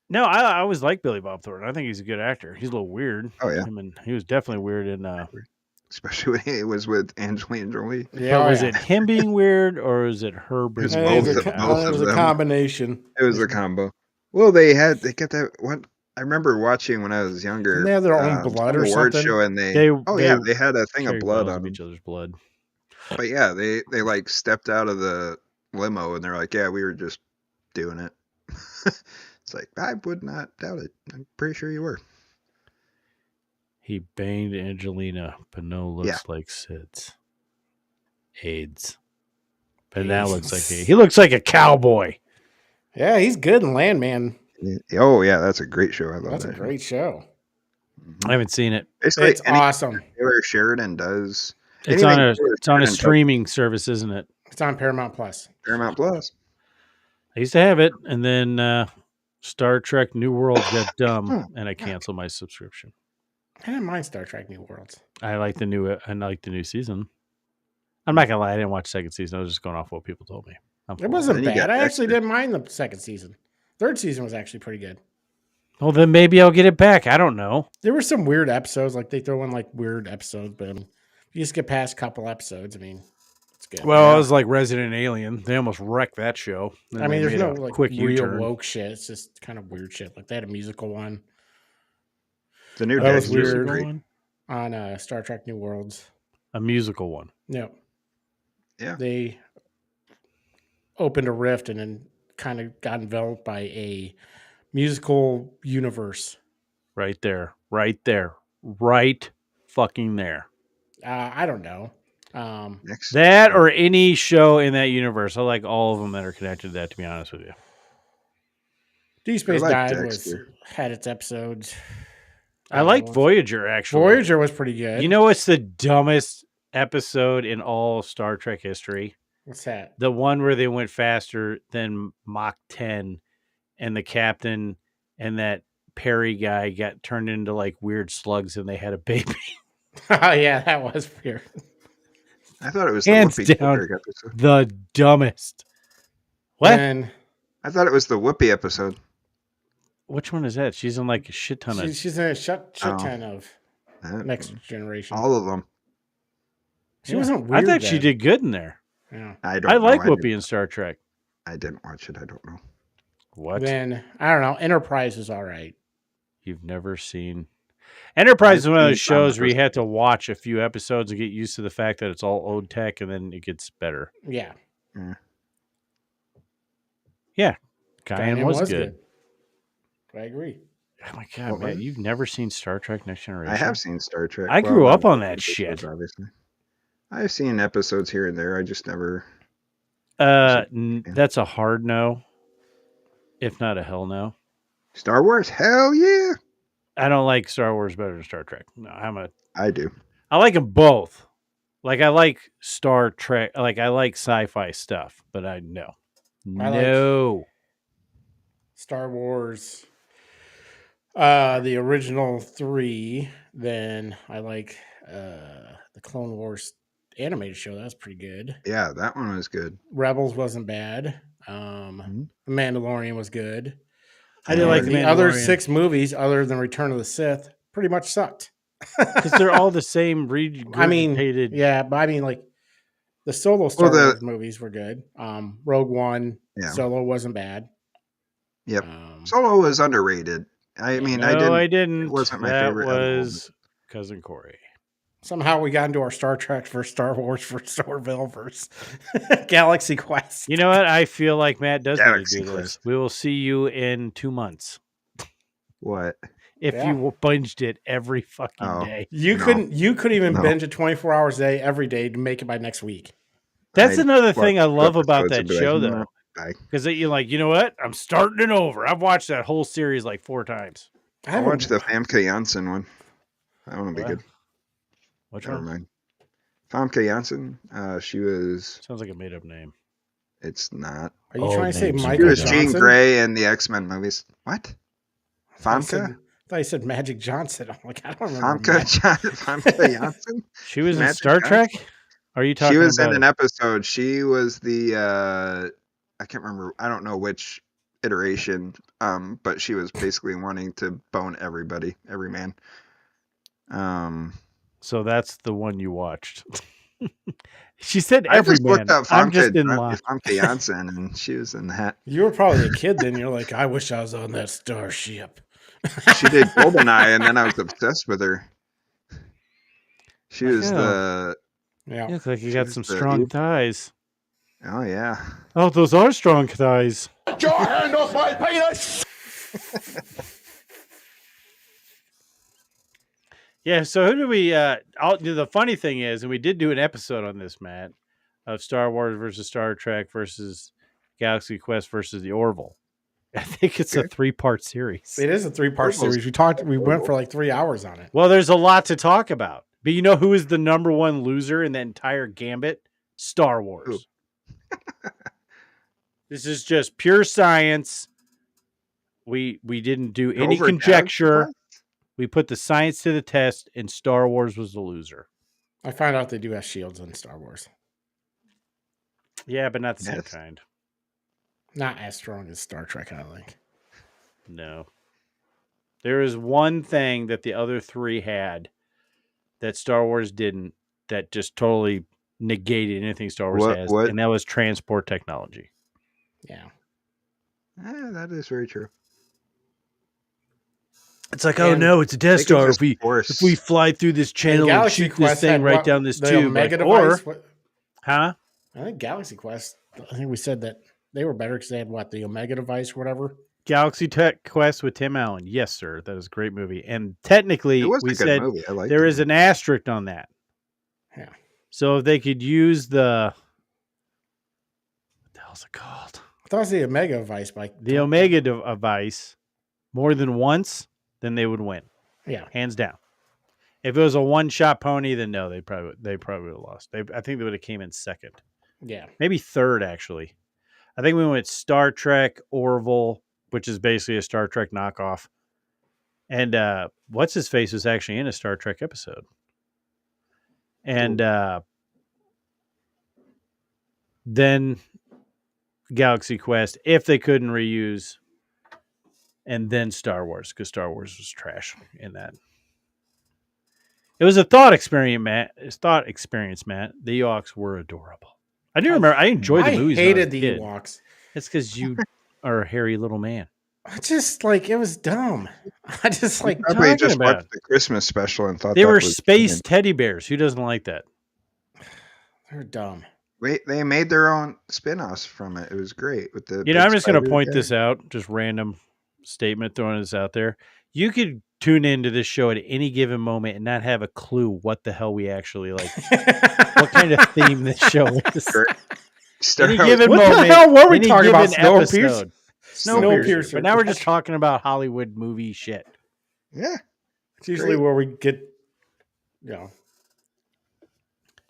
no, I always like Billy Bob Thornton. I think he's a good actor. He's a little weird. Oh yeah, He was definitely weird in. especially when he was with Angelina Jolie. Yeah, But oh, was yeah. it him being weird or is it her It was being I think weird? both it of was a them. combination. It was a combo. Well, they got that one. I remember watching when I was younger. Didn't they have their own blood some or award something? show, and They they had a thing of carry blood vials on of them. each other's blood. But yeah, they like stepped out of the limo, and they're like, "Yeah, we were just doing it." It's like I would not doubt it. I'm pretty sure you were. He banged Angelina, but no looks Yeah. like SIDS. AIDS. But that AIDS. looks like he looks like a cowboy. Yeah, he's good in Landman. Oh yeah, that's a great show. I love That's that. a great show. I haven't seen it. Basically, It's anything awesome. Taylor Sheridan does. It's on anything a Taylor it's on a Sheridan streaming service, isn't it? It's on Paramount Plus. touches, Paramount Plus. I used to have it, and then Star Trek New Worlds got dumb, and I canceled my subscription. I didn't mind Star Trek New Worlds. I like the new season. I'm not gonna lie, I didn't watch second season. I was just going off what people told me. It wasn't Then you bad. got I actually Dexter. didn't mind the second season. Third season was actually pretty good. Well, then maybe I'll get it back. I don't know. There were some weird episodes, like they throw in like weird episodes, but I mean, if you just get past a couple episodes, I mean, it's good. Well, I was like Resident Alien. They almost wrecked that show. I mean, there's no like quick real U-turn. woke shit. It's just kind of weird shit. Like they had a musical one The new That was Dexter's weird. great. One? on Star Trek New Worlds. A musical one. No, Yeah. they opened a rift and then kind of got enveloped by a musical universe. Right there. Right there. Right fucking there. I don't know. Next. That or any show in that universe. I like all of them that are connected to that, to be honest with you. Deep Space I like Nine Dexter. had its episodes. I like Voyager, actually. Voyager was pretty good. You know what's the dumbest episode in all Star Trek history? What's that? The one where they went faster than Mach 10 and the captain and that Perry guy got turned into like weird slugs and they had a baby. Oh yeah, that was weird. I thought it was the Hands Whoopi down. Goldberg episode. The dumbest. What? And I thought it was the Whoopi episode. Which one is that? She's in like a shit ton of. she's in a shit Oh. ton of Next Generation. All of them. She wasn't weird. I thought she then. did good in there. Yeah. I don't. I know. like I Whoopi didn't- in Star Trek. I didn't watch it. I don't know. What? Then I don't know. Enterprise is all right. You've never seen. Enterprise is I've one of seen those shows where you some have to watch a few episodes and get used to the fact that it's all old tech and then it gets better. Yeah. Guyan was good. I agree. Oh my God, What man. was it? You've never seen Star Trek Next Generation? I have seen Star Trek. I grew up not on that episodes, shit. Obviously, I've seen episodes here and there. I just never. That's a hard no, if not a hell no. Star Wars, hell yeah, I don't like Star Wars better than Star Trek. No, I do. I like them both. Like I like Star Trek, like I like sci-fi stuff, but I like- no. Star Wars. The original 3. Then I like the Clone Wars animated show. That was pretty good. Yeah, that one was good. Rebels wasn't bad. Mhm. Mandalorian was good. I didn't like And the the other Mandalorian 6 movies, other than Return of the Sith, pretty much sucked. because they're all the same I mean, regurgitated. yeah, but I mean, like the solo Star Wars movies were good. Rogue One, Yeah. Solo wasn't bad. Yep. Solo was underrated. I mean, I didn't. It wasn't my favorite. That was Cousin Corey. Somehow we got into our Star Trek versus Star Wars versus Orville versus Galaxy Quest. You know what? I feel like Matt does Galaxy need to do this. Quest. We will see you in 2 months. What? If you binged it every fucking day. You couldn't even binge it 24 hours a day every day to make it by next week. That's another thing I love about that show, though. Because you're like, you know what? I'm starting it over. I've watched that whole series like 4 times. I watched the Famke Janssen one. That one will be good. Which Never one? mind. Famke Janssen. She was. Sounds like a made up name. It's not. Are you trying to say She Michael was Johnson? Jean Grey in the X-Men movies. What? Famke? I thought you said Magic Johnson. I'm like, I don't remember. Famke Janssen? She was in Magic Star Trek? Are you talking about? She was in an episode. She was the I can't remember. I don't know which iteration. But she was basically wanting to bone everybody, every man. So that's the one you watched. She said I every just man. looked up I'm just in line. Famke Janssen, and she was in that. You were probably a kid then. You're like, I wish I was on that starship. She did Goldeneye, and then I was obsessed with her. She was the. Yeah, looks like you got some strong thighs. Oh yeah. Oh, those are strong thighs. Get your hand off my penis! Yeah, so who do we the funny thing is, and we did do an episode on this, Matt, of Star Wars versus Star Trek versus Galaxy Quest versus the Orville. I think it's a 3-part series. it is a 3-part series. We went for like 3 hours on it. Well, there's a lot to talk about. But you know who is the number one loser in the entire gambit? Star Wars. This is just pure science. We didn't do any conjecture. We put the science to the test, and Star Wars was the loser. I found out they do have shields in Star Wars. Yeah, but not the same kind. Not as strong as Star Trek, I think. No. There is one thing that the other 3 had that Star Wars didn't, that just totally negated anything Star Wars has, and that was transport technology. Yeah. That is very true. It's like, oh no, it's a Death Star. If we fly through this channel and shoot this thing right down this tube, huh? I think Galaxy Quest. I think we said that they were better because they had the Omega device, or whatever. Galaxy Tech Quest with Tim Allen. Yes, sir. That is a great movie. And technically, we said there is an asterisk on that. Yeah. So if they could use what the hell's it called? I thought it was the Omega device. The Omega device more than once, then they would win. Yeah. Hands down. If it was a one-shot pony, then no, they probably would have lost. I think they would have came in second. Yeah. Maybe third, actually. I think we went Star Trek, Orville, which is basically a Star Trek knockoff. And what's his face was actually in a Star Trek episode. And then Galaxy Quest, if they couldn't reuse, and then Star Wars, because Star Wars was trash in that. It was a thought experience, Matt. The Ewoks were adorable. I do remember. I enjoyed the movies. I hated the Ewoks. It's because you are a hairy little man. I just it was dumb. I just probably just watched the Christmas special and thought they were space teddy bears. Who doesn't like that? They're dumb. They made their own spin-offs from it. It was great with the. I'm just going to point this out. Just random statement throwing this out there. You could tune into this show at any given moment and not have a clue what the hell we actually like. What kind of theme this show is? Any given moment. What the hell were we talking about? Snowpiercer. But now we're just talking about Hollywood movie shit. Yeah. It's usually where we get,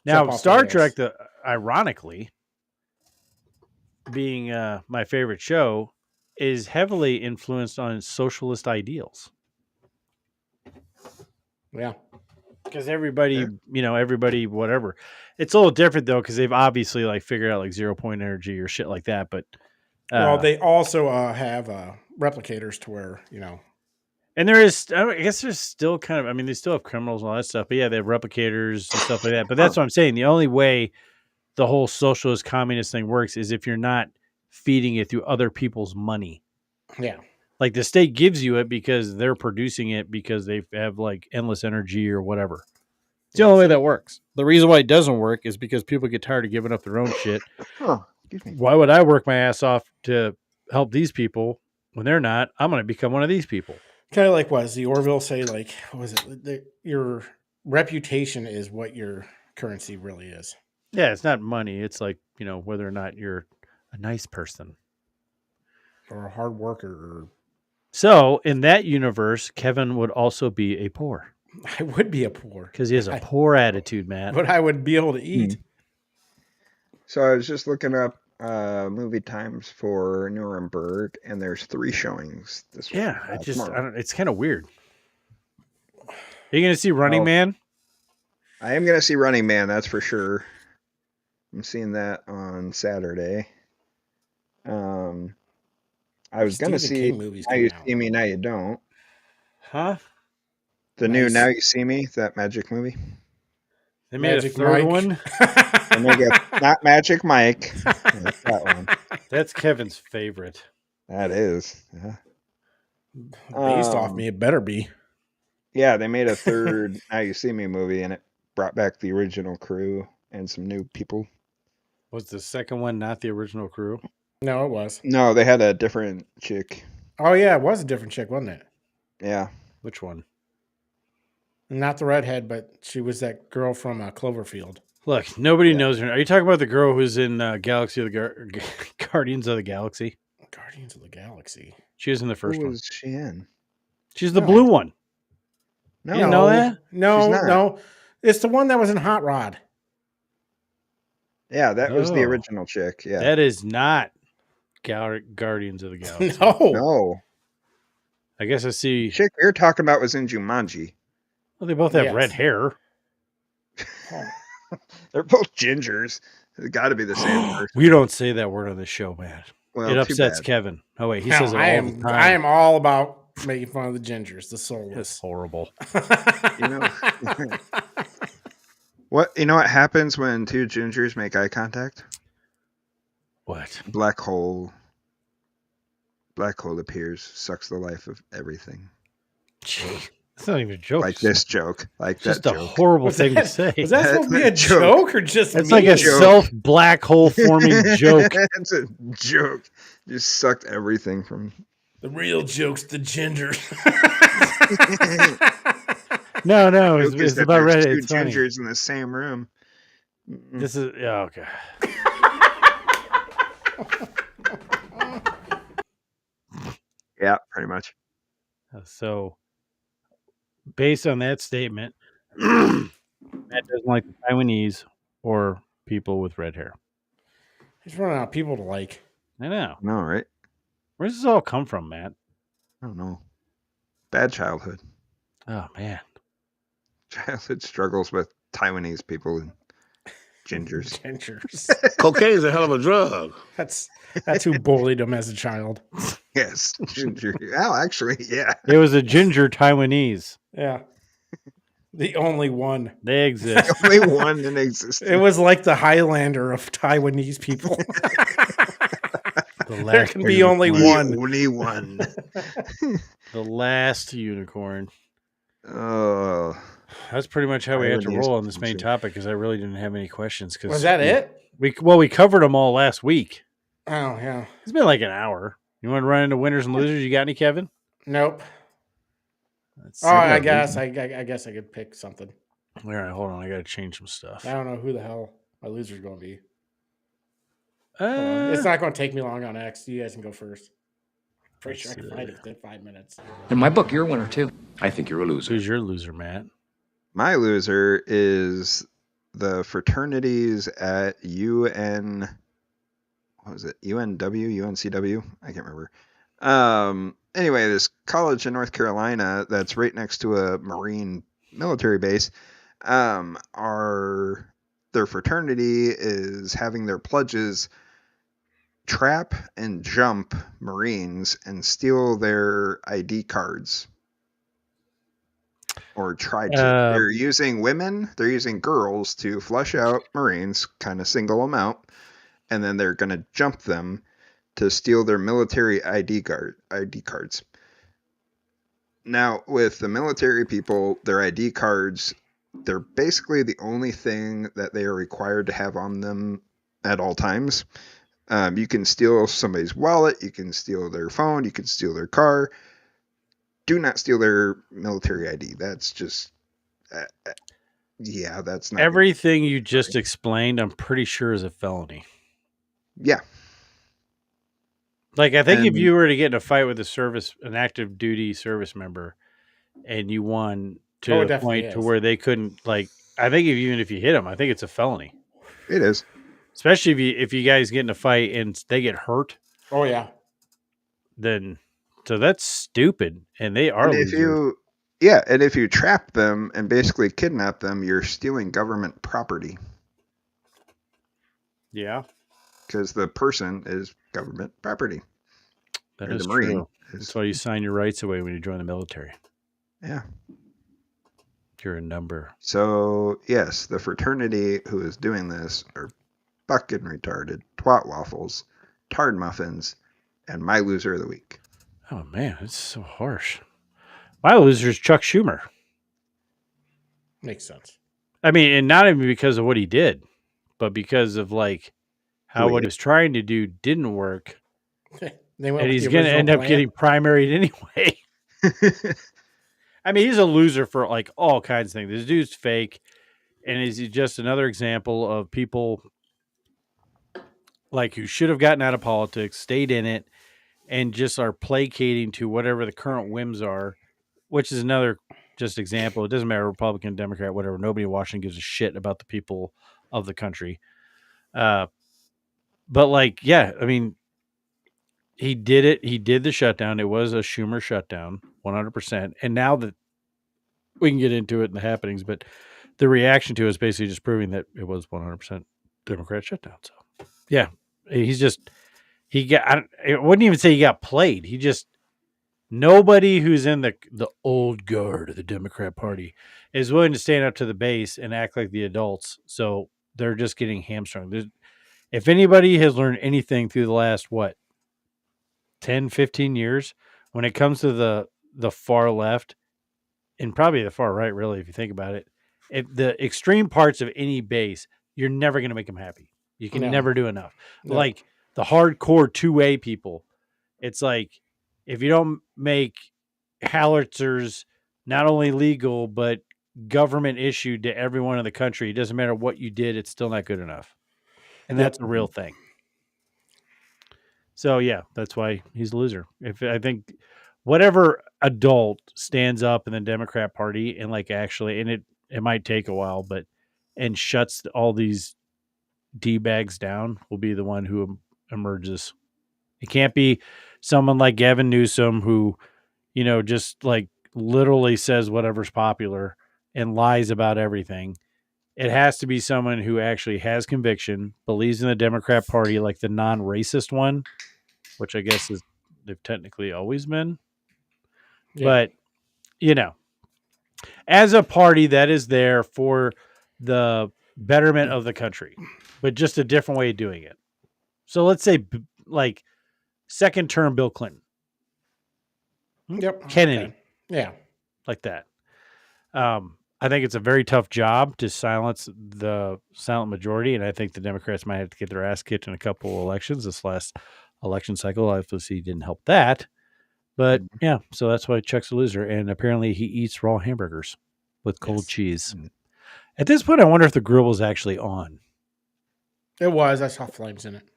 Now, Star Trek, ironically, being my favorite show, is heavily influenced on socialist ideals. Yeah. Because everybody, whatever. It's a little different, though, because they've obviously figured out 0 point energy or shit like that. But they also have replicators to where, And there is, I guess there's still kind of, I mean, they still have criminals and all that stuff, but yeah, they have replicators and stuff like that. But that's what I'm saying. The only way the whole socialist communist thing works is if you're not feeding it through other people's money. yeah. Like the state gives you it because they're producing it because they have like endless energy or whatever. It's the only way that works. The reason why it doesn't work is because people get tired of giving up their own shit. Oh, excuse me. Why would I work my ass off to help these people when they're not? I'm going to become one of these people. Kind of like what does the Orville say? Like, what was it? Your reputation is what your currency really is. Yeah, it's not money. It's like, whether or not you're a nice person. Or a hard worker. So in that universe, Kevin would also be a poor. I would be a poor. Because he has a poor attitude, Matt. But I would be able to eat. So I was just looking up movie times for Nuremberg, and there's 3 showings this tomorrow. It's kind of weird. Are you going to see Running Man? I am going to see Running Man, that's for sure. I'm seeing that on Saturday. I was going to see Now You See Me, Now You Don't. Huh? The new Now You See Me, that Magic movie. They made a third one? Not Magic Mike. That's that one. That's Kevin's favorite. That is. Yeah. Based off me, it better be. Yeah, they made a third Now You See Me movie, and it brought back the original crew and some new people. Was the second one not the original crew? No, it was. No, they had a different chick. Oh, yeah, it was a different chick, wasn't it? Yeah. Which one? Not the redhead, but she was that girl from Cloverfield. Look, nobody knows her. Are you talking about the girl who's in Galaxy of the Guardians of the Galaxy? Guardians of the Galaxy. She was in the first one. Who was she in? She's the blue one. No. You didn't know that? No. It's the one that was in Hot Rod. Yeah, that was the original chick. Yeah. That is not Guardians of the Galaxy. No. I guess I see. The chick you're talking about was in Jumanji. Well, they both have red hair. They're both gingers. It's got to be the same person. We don't say that word on the show, man. Well, it upsets Kevin. Oh, wait. He says it all the time. I am all about making fun of the gingers, the soulless. That's horrible. You know what happens when 2 gingers make eye contact? What? Black hole appears, sucks the life of everything. Gee, that's not even a joke. Like this joke. Like just that a joke. horrible thing to say. Was that supposed to be a joke or just it's like a self-black hole forming joke. It's a joke. Just sucked everything from... The real joke's the ginger. No, it's about Reddit. It's 2 funny. gingers in the same room. This is okay. Yeah, pretty much. So, based on that statement, Matt doesn't like the Taiwanese or people with red hair. He's running out of people to like. I know. No, right? Where does this all come from, Matt? I don't know. Bad childhood. Oh, man. Childhood struggles with Taiwanese people and gingers. Cocaine's a hell of a drug. That's who bullied him as a child. Yes, ginger. Oh, actually, yeah. It was a ginger Taiwanese. Yeah. The only one. They exist. The only one in existence. It was like the Highlander of Taiwanese people. There can be only one. Only one. The last unicorn. Oh. That's pretty much how we had to roll on this main topic because I really didn't have any questions. Was that it? We covered them all last week. Oh, yeah. It's been like an hour. You want to run into winners and losers? You got any, Kevin? Nope. I guess I could pick something. All right, hold on. I got to change some stuff. I don't know who the hell my loser's going to be. It's not going to take me long on X. You guys can go first. Pretty sure I can find it within 5 minutes. In my book, you're a winner too. I think you're a loser. Who's your loser, Matt? My loser is the fraternities at UN. What was it? UNW, UNCW? I can't remember. Anyway, this college in North Carolina that's right next to a Marine military base. Their fraternity is having their pledges trap and jump Marines and steal their ID cards. Or tried to. They're using women, they're using girls to flush out Marines, kind of single them out, and then they're going to jump them to steal their military ID cards. Now, with the military people, their ID cards, they're basically the only thing that they are required to have on them at all times. You can steal somebody's wallet, you can steal their phone, you can steal their car. Do not steal their military ID. That's just, that's not everything you just explained. I'm pretty sure is a felony. Yeah. Like, I think if you were to get in a fight with an active duty service member, and you won to the point to where they couldn't, like, I think even if you hit them, I think it's a felony. It is. Especially if you guys get in a fight and they get hurt. Oh yeah. Then, so that's stupid, and they are losers. And if you trap them and basically kidnap them, you're stealing government property. Yeah. Because the person is government property. That is true. That's why you sign your rights away when you join the military. Yeah. You're a number. So, yes, the fraternity who is doing this are fucking retarded, twat waffles, tard muffins, and my loser of the week. Oh, man, it's so harsh. My loser is Chuck Schumer. Makes sense. I mean, and not even because of what he did, but because of, like, how what he was trying to do didn't work. And he's going to end up getting primaried anyway. I mean, he's a loser for, like, all kinds of things. This dude's fake, and is he just another example of people, like, who should have gotten out of politics, stayed in it, and just are placating to whatever the current whims are, which is another just example. It doesn't matter, Republican, Democrat, whatever. Nobody in Washington gives a shit about the people of the country. But, like, yeah, I mean, he did it. He did the shutdown. It was a Schumer shutdown, 100%. And now that we can get into it and the happenings, but the reaction to it is basically just proving that it was 100% Democrat shutdown. So, yeah, I wouldn't even say he got played. He just, nobody who's in the old guard of the Democrat Party is willing to stand up to the base and act like the adults. So they're just getting hamstrung. If anybody has learned anything through the last, 10, 15 years, when it comes to the far left and probably the far right, really, if you think about it, the extreme parts of any base, you're never going to make them happy. You can never do enough. No. Like the hardcore 2A people, it's like, if you don't make howitzers not only legal, but government issued to everyone in the country, it doesn't matter what you did, it's still not good enough. And that's a real thing. So, yeah, that's why he's a loser. I think whatever adult stands up in the Democrat Party and, like, actually, and it might take a while, and shuts all these D-bags down will be the one who emerges. It can't be someone like Gavin Newsom who, just, like, literally says whatever's popular and lies about everything. It has to be someone who actually has conviction, believes in the Democrat Party, like the non-racist one, which I guess they've technically always been. Yeah. But, as a party that is there for the betterment of the country, but just a different way of doing it. So let's say, like, second term Bill Clinton. Yep. Kennedy. Okay. Yeah. Like that. I think it's a very tough job to silence the silent majority, and I think the Democrats might have to get their ass kicked in a couple of elections. This last election cycle, obviously, didn't help that. But, yeah, so that's why Chuck's a loser, and apparently he eats raw hamburgers with cold cheese. At this point, I wonder if the grill was actually on. It was. I saw flames in it.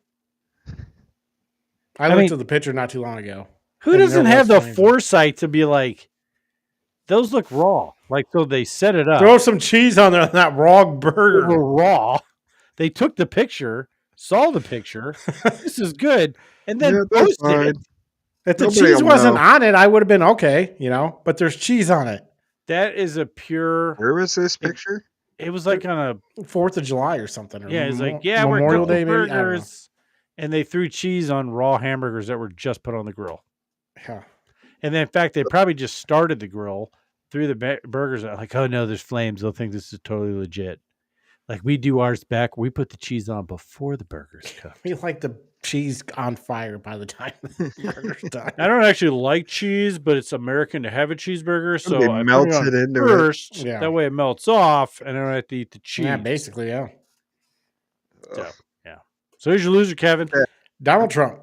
I looked at the picture not too long ago. Who doesn't have the foresight to be like, those look raw? Like, so they set it up. Throw some cheese on there on that raw burger. They were raw. They took the picture, saw the picture. This is good. And then posted it. If the cheese wasn't on it, I would have been okay, but there's cheese on it. That is a pure. Where was this picture? It was like on a 4th of July or something. Yeah, it's like, we're Memorial Day burgers. and they threw cheese on raw hamburgers that were just put on the grill. Yeah. And then, in fact, they probably just started the grill, threw the burgers out, like, oh no, there's flames. They'll think this is totally legit. Like, we do ours back. We put the cheese on before the burger's cooked. We like the cheese on fire by the time the burger's done. I don't actually like cheese, but it's American to have a cheeseburger, so They I put melt it on it into first. Yeah. That way it melts off, and I don't have to eat the cheese. Yeah, basically, yeah. So, yeah. So who's your loser, Kevin? Donald Trump.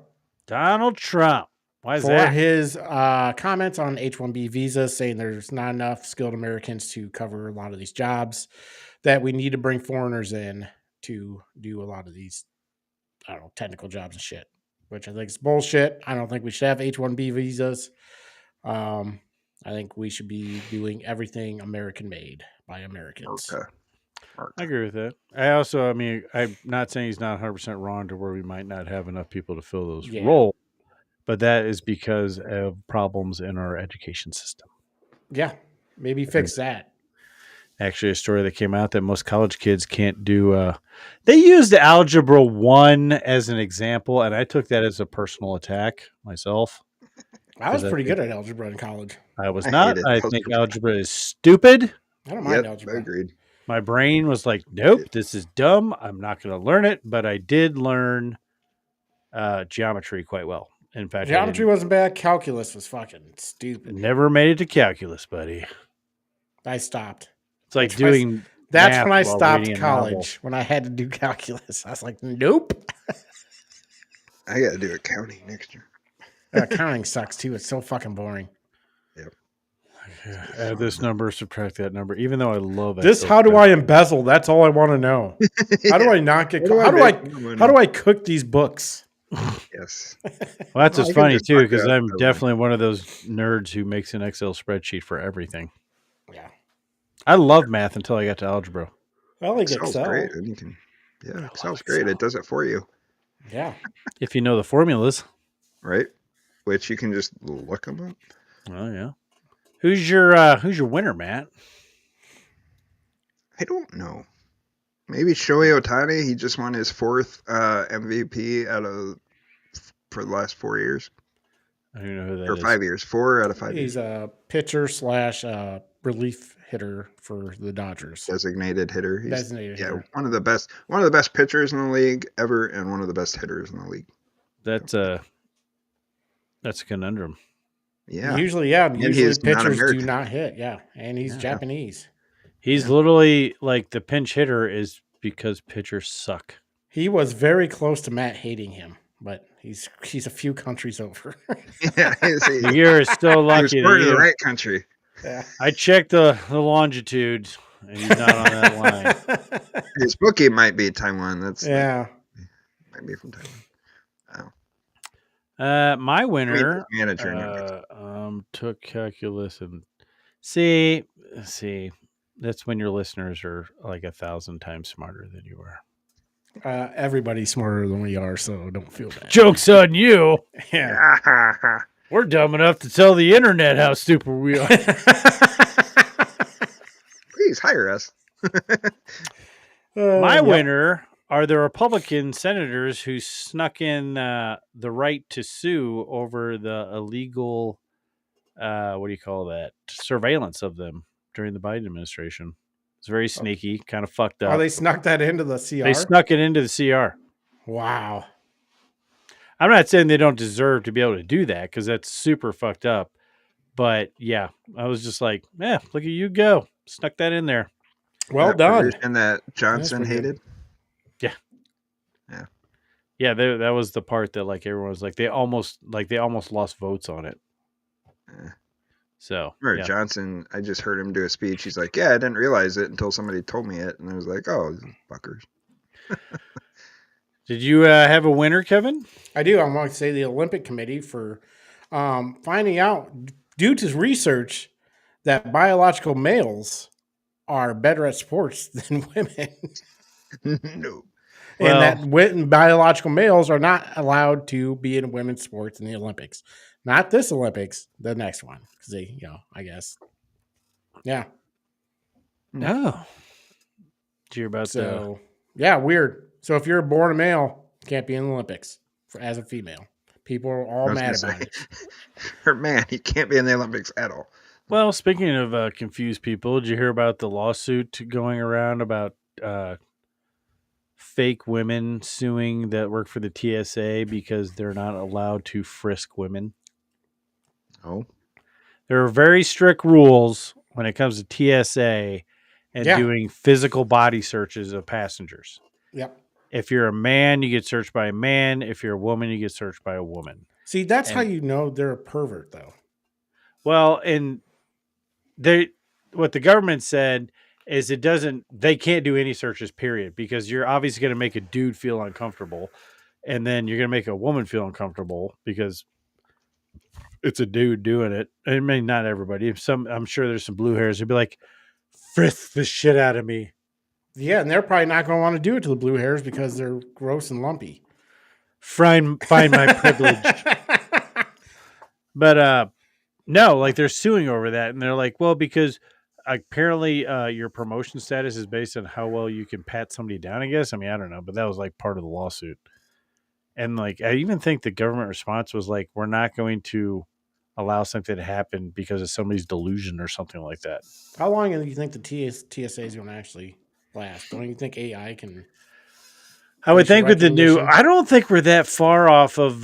Donald Trump. Why is For that? his comments on H-1B visas, saying there's not enough skilled Americans to cover a lot of these jobs, that we need to bring foreigners in to do a lot of these, I don't know, technical jobs and shit, which I think is bullshit. I don't think we should have H-1B visas. I think we should be doing everything American made by Americans. Okay. I agree with that. I mean, I'm not saying he's not 100% wrong to where we might not have enough people to fill those roles, but that is because of problems in our education system. Yeah, maybe fix that. Actually, a story that came out that most college kids can't do. They used Algebra 1 as an example, and I took that as a personal attack myself. I was pretty good at algebra in college. I was not. hated I think algebra. algebra is stupid. I don't mind Yep, algebra. agreed. My brain was like, nope, this is dumb. I'm not going to learn it. But I did learn geometry quite well. In fact, Geometry wasn't bad. Calculus was fucking I stupid. never made it to calculus, buddy. I stopped. It's like That's when I- doing. That's math when I while stopped reading a novel. college, when I had to do calculus. I was like, nope. I got to do accounting next year. Accounting sucks too. It's so fucking boring. Add this number, subtract that number. Even though I love it. This, how do I embezzle? That's all I want to know. How do I not get? How do I cook these books? Yes. Well, that's I just can funny just too, fuck because up I'm everything. definitely one of those nerds who makes an Excel spreadsheet for everything. Yeah, I love math until I got to algebra. I like Excel's Excel. great. And you can, Excel's great. It does it for you, Yeah, If you know the formulas. right? Which you can just look them up. Oh yeah. Who's your winner, Matt? I don't know. Maybe Shohei Ohtani. He just won his 4th MVP for the last 4 years. I don't even know who that Or is. 5 years. 4 out of 5 he's years. a pitcher / relief hitter for the Dodgers. Designated hitter. He's, Designated hitter. one of the best pitchers in the league ever, and one of the best hitters in the league. That's a conundrum. Yeah. Usually he's not pitchers do American. not hit. Yeah, and he's Japanese. He's literally like the pinch hitter is because pitchers suck. He was very close to Matt hating him, but he's a few countries over. Yeah. You're still He was lucky. born in the That right country. Yeah. I checked the longitude, and he's not on that line. His bookie might be Taiwan. That's Yeah. might be from Taiwan. My winner Manager. took calculus and see. That's when your listeners are like 1,000 times smarter than you are. Everybody's smarter than we are, so don't feel bad. Joke's on you. Yeah. We're dumb enough to tell the internet how stupid we are. Please hire us. My winner are the Republican senators who snuck in the right to sue over the illegal, surveillance of them during the Biden administration. It's very sneaky, kind of fucked up. Oh, they snuck that into the CR? They snuck it into the CR. Wow. I'm not saying they don't deserve to be able to do that because that's super fucked up. But yeah, I was just like, look at you go. Snuck that in there. Well That done. provision that Johnson pretty good. hated. Yeah, that was the part that like everyone was like they almost lost votes on it. Yeah. So Remember yeah. Johnson, I just heard him do a speech. He's like, yeah, I didn't realize it until somebody told me it. And I was like, oh, these fuckers. Did you have a winner, Kevin? I do. I want to say the Olympic Committee for finding out, due to research, that biological males are better at sports than women. No. And that biological males are not allowed to be in women's sports in the Olympics. Not this Olympics, the next one. Because they, I guess. Yeah. No. Did you hear about So, yeah, weird. So if you're born a male, Can't be in the Olympics as a female. People are all mad about it. Or man, he can't be in the Olympics at all. Well, speaking of confused people, did you hear about the lawsuit going around about fake women suing that work for the TSA because they're not allowed to frisk women? Oh, There are very strict rules when it comes to TSA and Yeah. doing physical body searches of passengers. Yep. If you're a man, you get searched by a man. If you're a woman, you get searched by a woman. See, that's how And- you know they're a pervert, though. Well, and what the government said is they can't do any searches, period, because you're obviously going to make a dude feel uncomfortable, and then you're going to make a woman feel uncomfortable because it's a dude doing it. I mean, not everybody. I'm sure there's some blue hairs who'd be like, frisk the shit out of me. Yeah, and they're probably not going to want to do it to the blue hairs because they're gross and lumpy. Find my privilege. But no, like they're suing over that, and they're like, well, because apparently your promotion status is based on how well you can pat somebody down, I guess. I mean, I don't know, but that was like part of the lawsuit. And like, I even think the government response was like, we're not going to allow something to happen because of somebody's delusion or something like that. How long do you think the TSA is going to actually last? Don't you think AI can? I would Facial think with the new, recognition. I don't think we're that far off of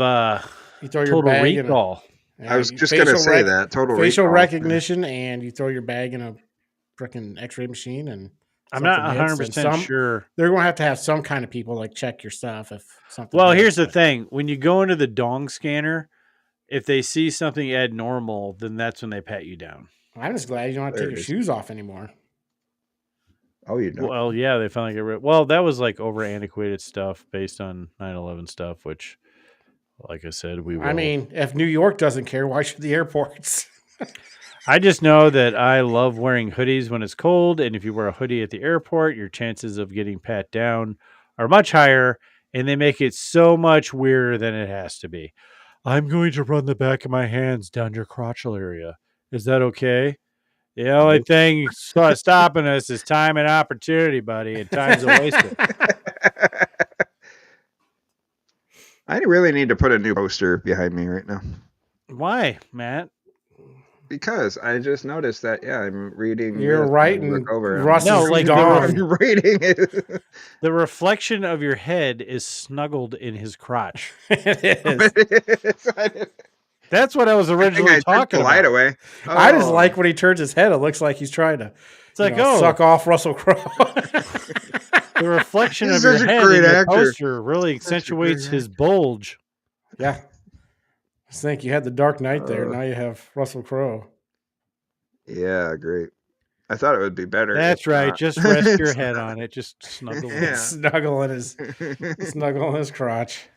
You throw your Total bag in a- Recall. I was just going to say that. Total facial Recall. recognition, and you throw your bag in a freaking X-ray machine, and I'm not something hits, 100% and sure. They're going to have some kind of people like check your stuff if something. Well, hits, here's the but- thing. When you go into the dong scanner, if they see something abnormal, then that's when they pat you down. I'm just glad you don't have to There take it your is. shoes off anymore. Oh, you know. Well, yeah, they finally get rid. Well, that was like over antiquated stuff based on 9/11 stuff, which, like I said, we will. I mean, if New York doesn't care, why should the airports? I just know that I love wearing hoodies when it's cold, and if you wear a hoodie at the airport, your chances of getting pat down are much higher, and they make it so much weirder than it has to be. I'm going to run the back of my hands down your crotchal area. Is that okay? The only thing stopping us is time and opportunity, buddy, and time's a wasted. I really need to put a new poster behind me right now. Why, Matt? Because I just noticed that, yeah, I'm reading. You're this, right, and I look and over. Russ No, is like gone. I'm reading it. The reflection of your head is snuggled in his crotch. It is. That's what I was I originally took talking the light about. away. I just Oh. like when he turns his head. It looks like he's trying to It's like, suck off Russell Crowe. the reflection He's of your such a head great in the actor. poster really Such a great accentuates his actor. bulge. Yeah. Just think you had the Dark Knight there. Uh. Now you have Russell Crowe. Yeah, great. I thought it would be better. That's if right. not. Just rest your head on it. Just snuggle Yeah. it. Snuggle in his crotch.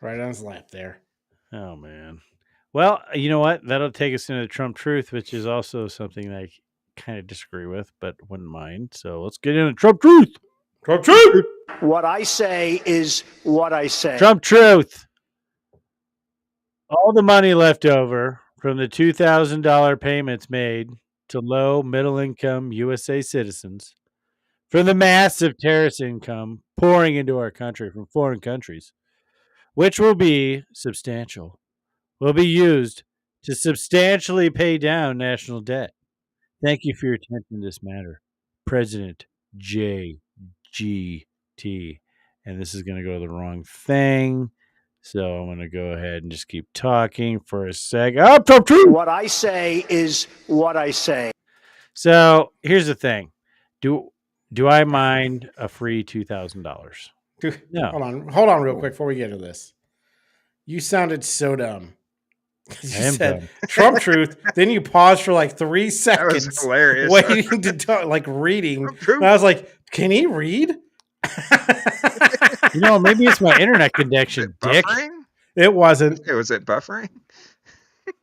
Right on his lap there. Oh, man. Well, you know what? That'll take us into the Trump truth, which is also something that I kind of disagree with, but wouldn't mind. So let's get into Trump truth. Trump truth. What I say is what I say. Trump truth. All the money left over from the $2,000 payments made to low middle income USA citizens from the massive terrorist income pouring into our country from foreign countries, which will be substantial, will be used to substantially pay down national debt. Thank you for your attention to this matter. President JGT. And this is going to go to the wrong thing. So I'm going to go ahead and just keep talking for a sec. Oh, Trump truth! What I say is what I say. So here's the thing. Do I mind a free $2,000? Dude, No. Hold on real quick before we get to this. You sounded so dumb. You I am said dumb. Trump truth, then you paused for like 3 That was seconds hilarious. waiting to talk, like reading. Trump truth. And I was like, can he read? You know, maybe it's my internet connection, dick. Buffering? It wasn't. Okay, was it buffering?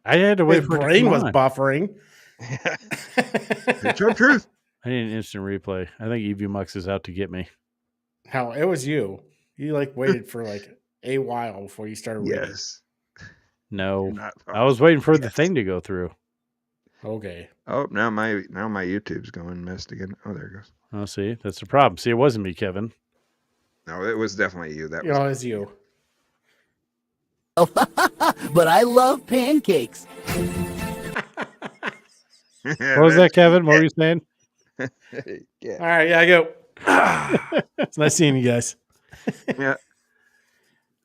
I had to wait His for it to brain come was on. buffering. Trump truth. I need an instant replay. I think EV Mux is out to get me. How it was you. You like waited for like a while before you started reading. Yes. No, Not I was waiting for the Yes. thing to go through. Okay. Oh, now my YouTube's going messed again. Oh, there it goes. Oh, see, that's the problem. See, it wasn't me, Kevin. No, it was definitely you. That You know, it's you. But I love pancakes. was. What was that, Kevin? What were you saying? Yeah. All right, yeah, I go. It's nice seeing you guys. Yeah.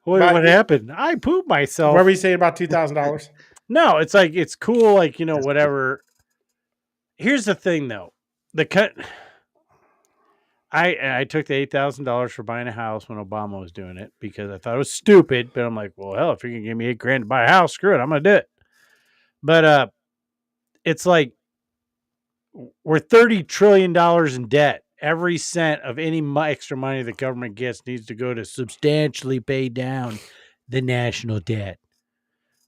What happened? I pooped myself. What were you saying about $2,000? No, it's like it's cool, like, you know, whatever. Here's the thing, though. The cut. I took the $8,000 for buying a house when Obama was doing it because I thought it was stupid. But I'm like, well, hell, if you can give me $8,000 to buy a house, screw it, I'm gonna do it. But it's like we're $30 trillion in debt. Every cent of any extra money the government gets needs to go to substantially pay down the national debt.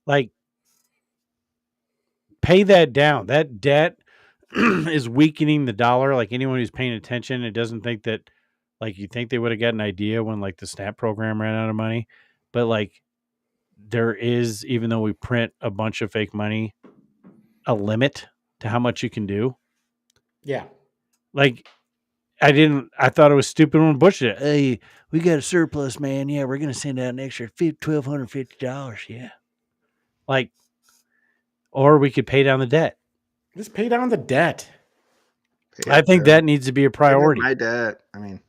Like, pay that down. That debt is weakening the dollar. Like, anyone who's paying attention, it doesn't think that, like, you think they would have got an idea when, like, the SNAP program ran out of money. But, like, there is, even though we print a bunch of fake money, a limit to how much you can do. Yeah. Like, I thought it was stupid when Bush did it. Hey, we got a surplus, man. Yeah, we're going to send out an extra $1,250. Yeah. Like, or we could pay down the debt. Just pay down the debt. I think that needs to be a priority. My debt. I mean,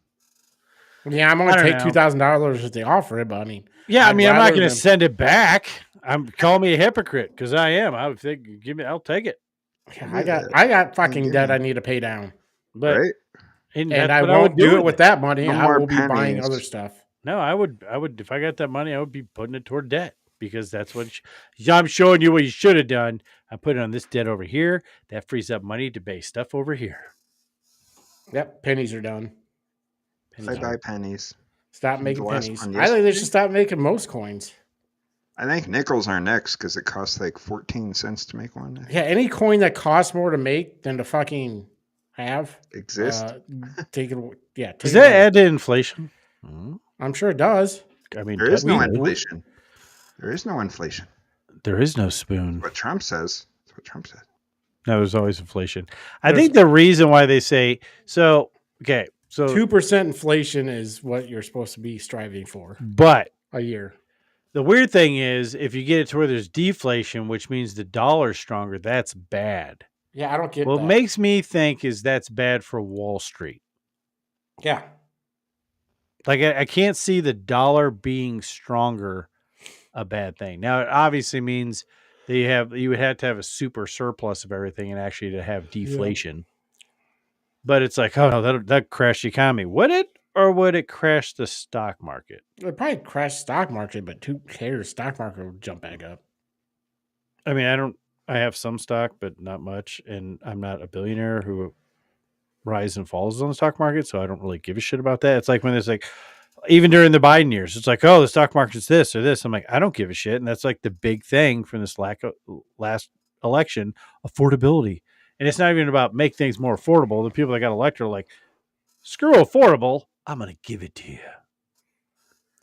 yeah, I'm going to take $2,000 if they offer it, but I mean, yeah, I'm not going to send it back. Call me a hypocrite because I am. I would think, I'll take it. Yeah, I got fucking debt I need to pay down, but right? And I won't do it with that money. No I will be buying other stuff. No, I would. If I got that money, I would be putting it toward debt because that's what I'm showing you what you should have done. I put it on this debt over here. That frees up money to buy stuff over here. Yep, pennies are done. I buy pennies. Stop making pennies. I think they should stop making most coins. I think nickels are next because it costs like 14 cents to make one. Yeah, any coin that costs more to make than to fucking have exist. Take it. Yeah. Does that add to inflation? I'm sure it does. I mean, there is no inflation. There is no inflation. There is no spoon. That's what Trump says. That's what Trump said. No, there's always inflation. I think the reason why they say so. Okay, so 2% inflation is what you're supposed to be striving for. But a year. The weird thing is, if you get it to where there's deflation, which means the dollar's stronger, that's bad. Yeah, I don't get what makes me think is that's bad for Wall Street. Yeah. Like, I can't see the dollar being stronger a bad thing. Now, it obviously means that you would have to have a super surplus of everything and actually to have deflation. Yeah. But it's like, oh, no, that crashed the economy. Would it? Or would it crash the stock market? It probably crash the stock market, but who cares? Stock market will jump back up. I mean, I have some stock, but not much. And I'm not a billionaire who rises and falls on the stock market. So I don't really give a shit about that. It's like when it's like, even during the Biden years, it's like, oh, the stock market's this or this. I'm like, I don't give a shit. And that's like the big thing from this last election, affordability. And it's not even about make things more affordable. The people that got elected are like, screw affordable. I'm going to give it to you.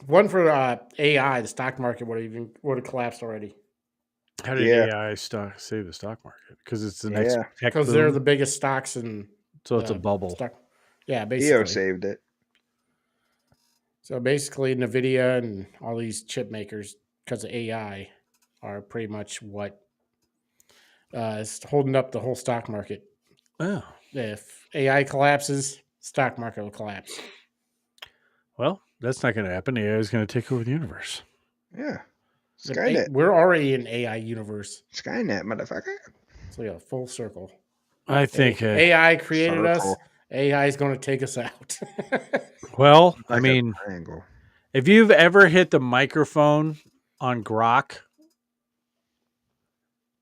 One for AI, the stock market would have collapsed already. How did AI save the stock market? Because it's the next tech because they're the biggest stocks in. So it's a bubble. Yeah, basically. EO saved it. So basically, NVIDIA and all these chip makers, because of AI, are pretty much what is holding up the whole stock market. Oh. If AI collapses, stock market will collapse. Well, that's not going to happen. AI is going to take over the universe. Yeah. Skynet. We're already in AI universe. Skynet, motherfucker. So yeah, full circle. I think AI created us. AI is going to take us out. Well, I mean, if you've ever hit the microphone on Grok,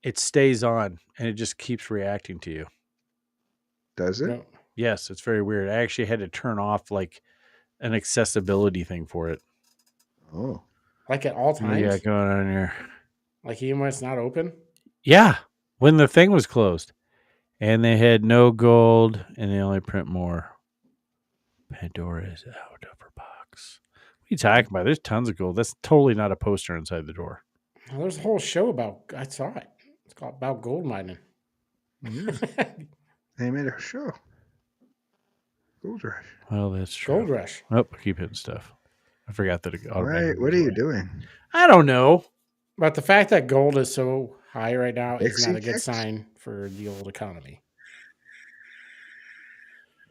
it stays on and it just keeps reacting to you. Does it? No. Yes, it's very weird. I actually had to turn off like an accessibility thing for it. Oh. Like at all times? What do you got going on here? Like even when it's not open? Yeah, when the thing was closed. And they had no gold, and they only print more. Pandora is out of her box. What are you talking about? There's tons of gold. That's totally not a poster inside the door. Well, there's a whole show I saw it. It's called about gold mining. They made a show. Gold Rush. Well, that's true. Gold Rush. Oh, I keep hitting stuff. I forgot that it automatically. What are you doing? I don't know. But the fact that gold is so high right now is Dixie not a good Chicks? sign for the old economy.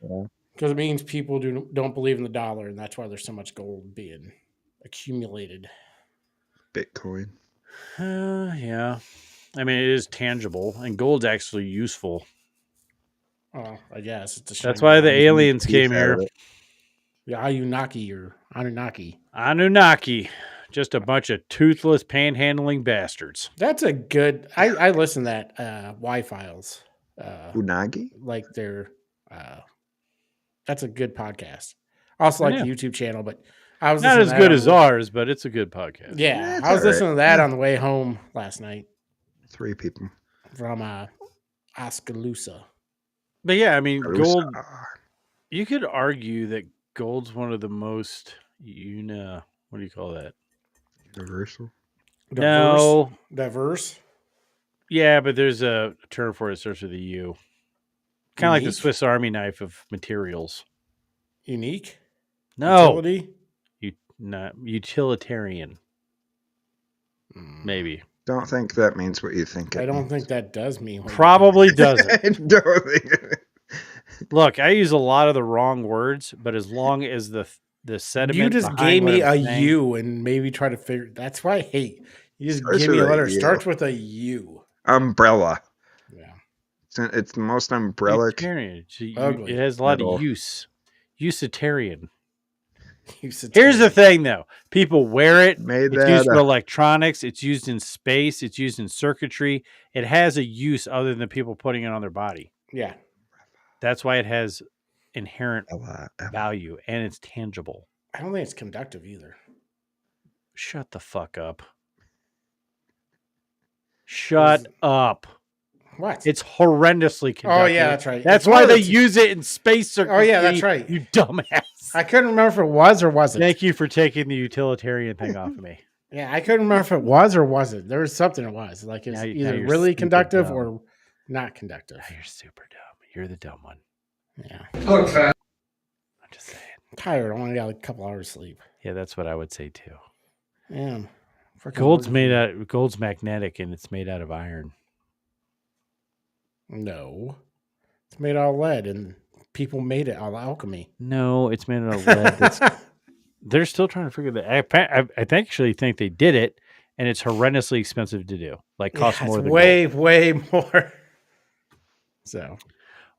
Yeah. Because it means people don't believe in the dollar, and that's why there's so much gold being accumulated. Bitcoin. Yeah. I mean, it is tangible, and gold's actually useful. Oh, I guess it's a That's why the shiny aliens came Beef out here. of it. the Anunnaki or Anunnaki. Anunnaki. Just a bunch of toothless, panhandling bastards. That's a good. I listen to that Y-Files. Unagi? Like their. That's a good podcast. I also like the YouTube channel, but I was Not listening as to that good on as the- ours, but it's a good podcast. Yeah, It's I was all right. listening to that Yeah. on the way home last night 3 people. from Oskaloosa. But yeah, I mean, gold. Carusa. You could argue that gold's one of the most what do you call that? Universal. Diverse. Yeah, but there's a term for it that starts with a U. Kind of like the Unique? Swiss Army knife of materials. Unique. No, Utility. utilitarian. Maybe. Don't think that means what you think it I don't means. think that does mean what you Probably think. doesn't. I don't think Look, I use a lot of the wrong words, but as long as the sediment. You just behind gave what me I'm a saying- U and maybe try to figure. That's why I hate. You just Starts give me with a a letter. U. Starts with a U. Umbrella. Yeah. It's the most umbrella. Utilitarian. Ugly. It has a lot Metal. of use. Utilitarian. Here's Here's the thing, though. People wear it. Made It's that used for up. electronics. It's used in space. It's used in circuitry. It has a use other than people putting it on their body. Yeah. That's why it has inherent Umbrella. value and it's tangible. I don't think it's conductive either. Shut the fuck up. Shut up. What? It's horrendously conductive. Oh, yeah, that's right. That's It's one why of the they two- use it in space circuitry. Oh, yeah, that's right. You dumbass. I couldn't remember if it was or wasn't. Thank you for taking the utilitarian thing off of me. Yeah, I couldn't remember if it was or wasn't. There was something it was. Like it's Now either you're really super conductive dumb. or not conductive. You're super dumb. You're the dumb one. Yeah. I'm just saying. I'm tired. I only got a couple hours sleep. Yeah, that's what I would say too. Yeah. Gold's magnetic and it's made out of iron. No. It's made out of lead and people made it out of alchemy. No, it's made out of lead. They're still trying to figure that. I actually think they did it, and it's horrendously expensive to do. Like costs more than gold. way more. So,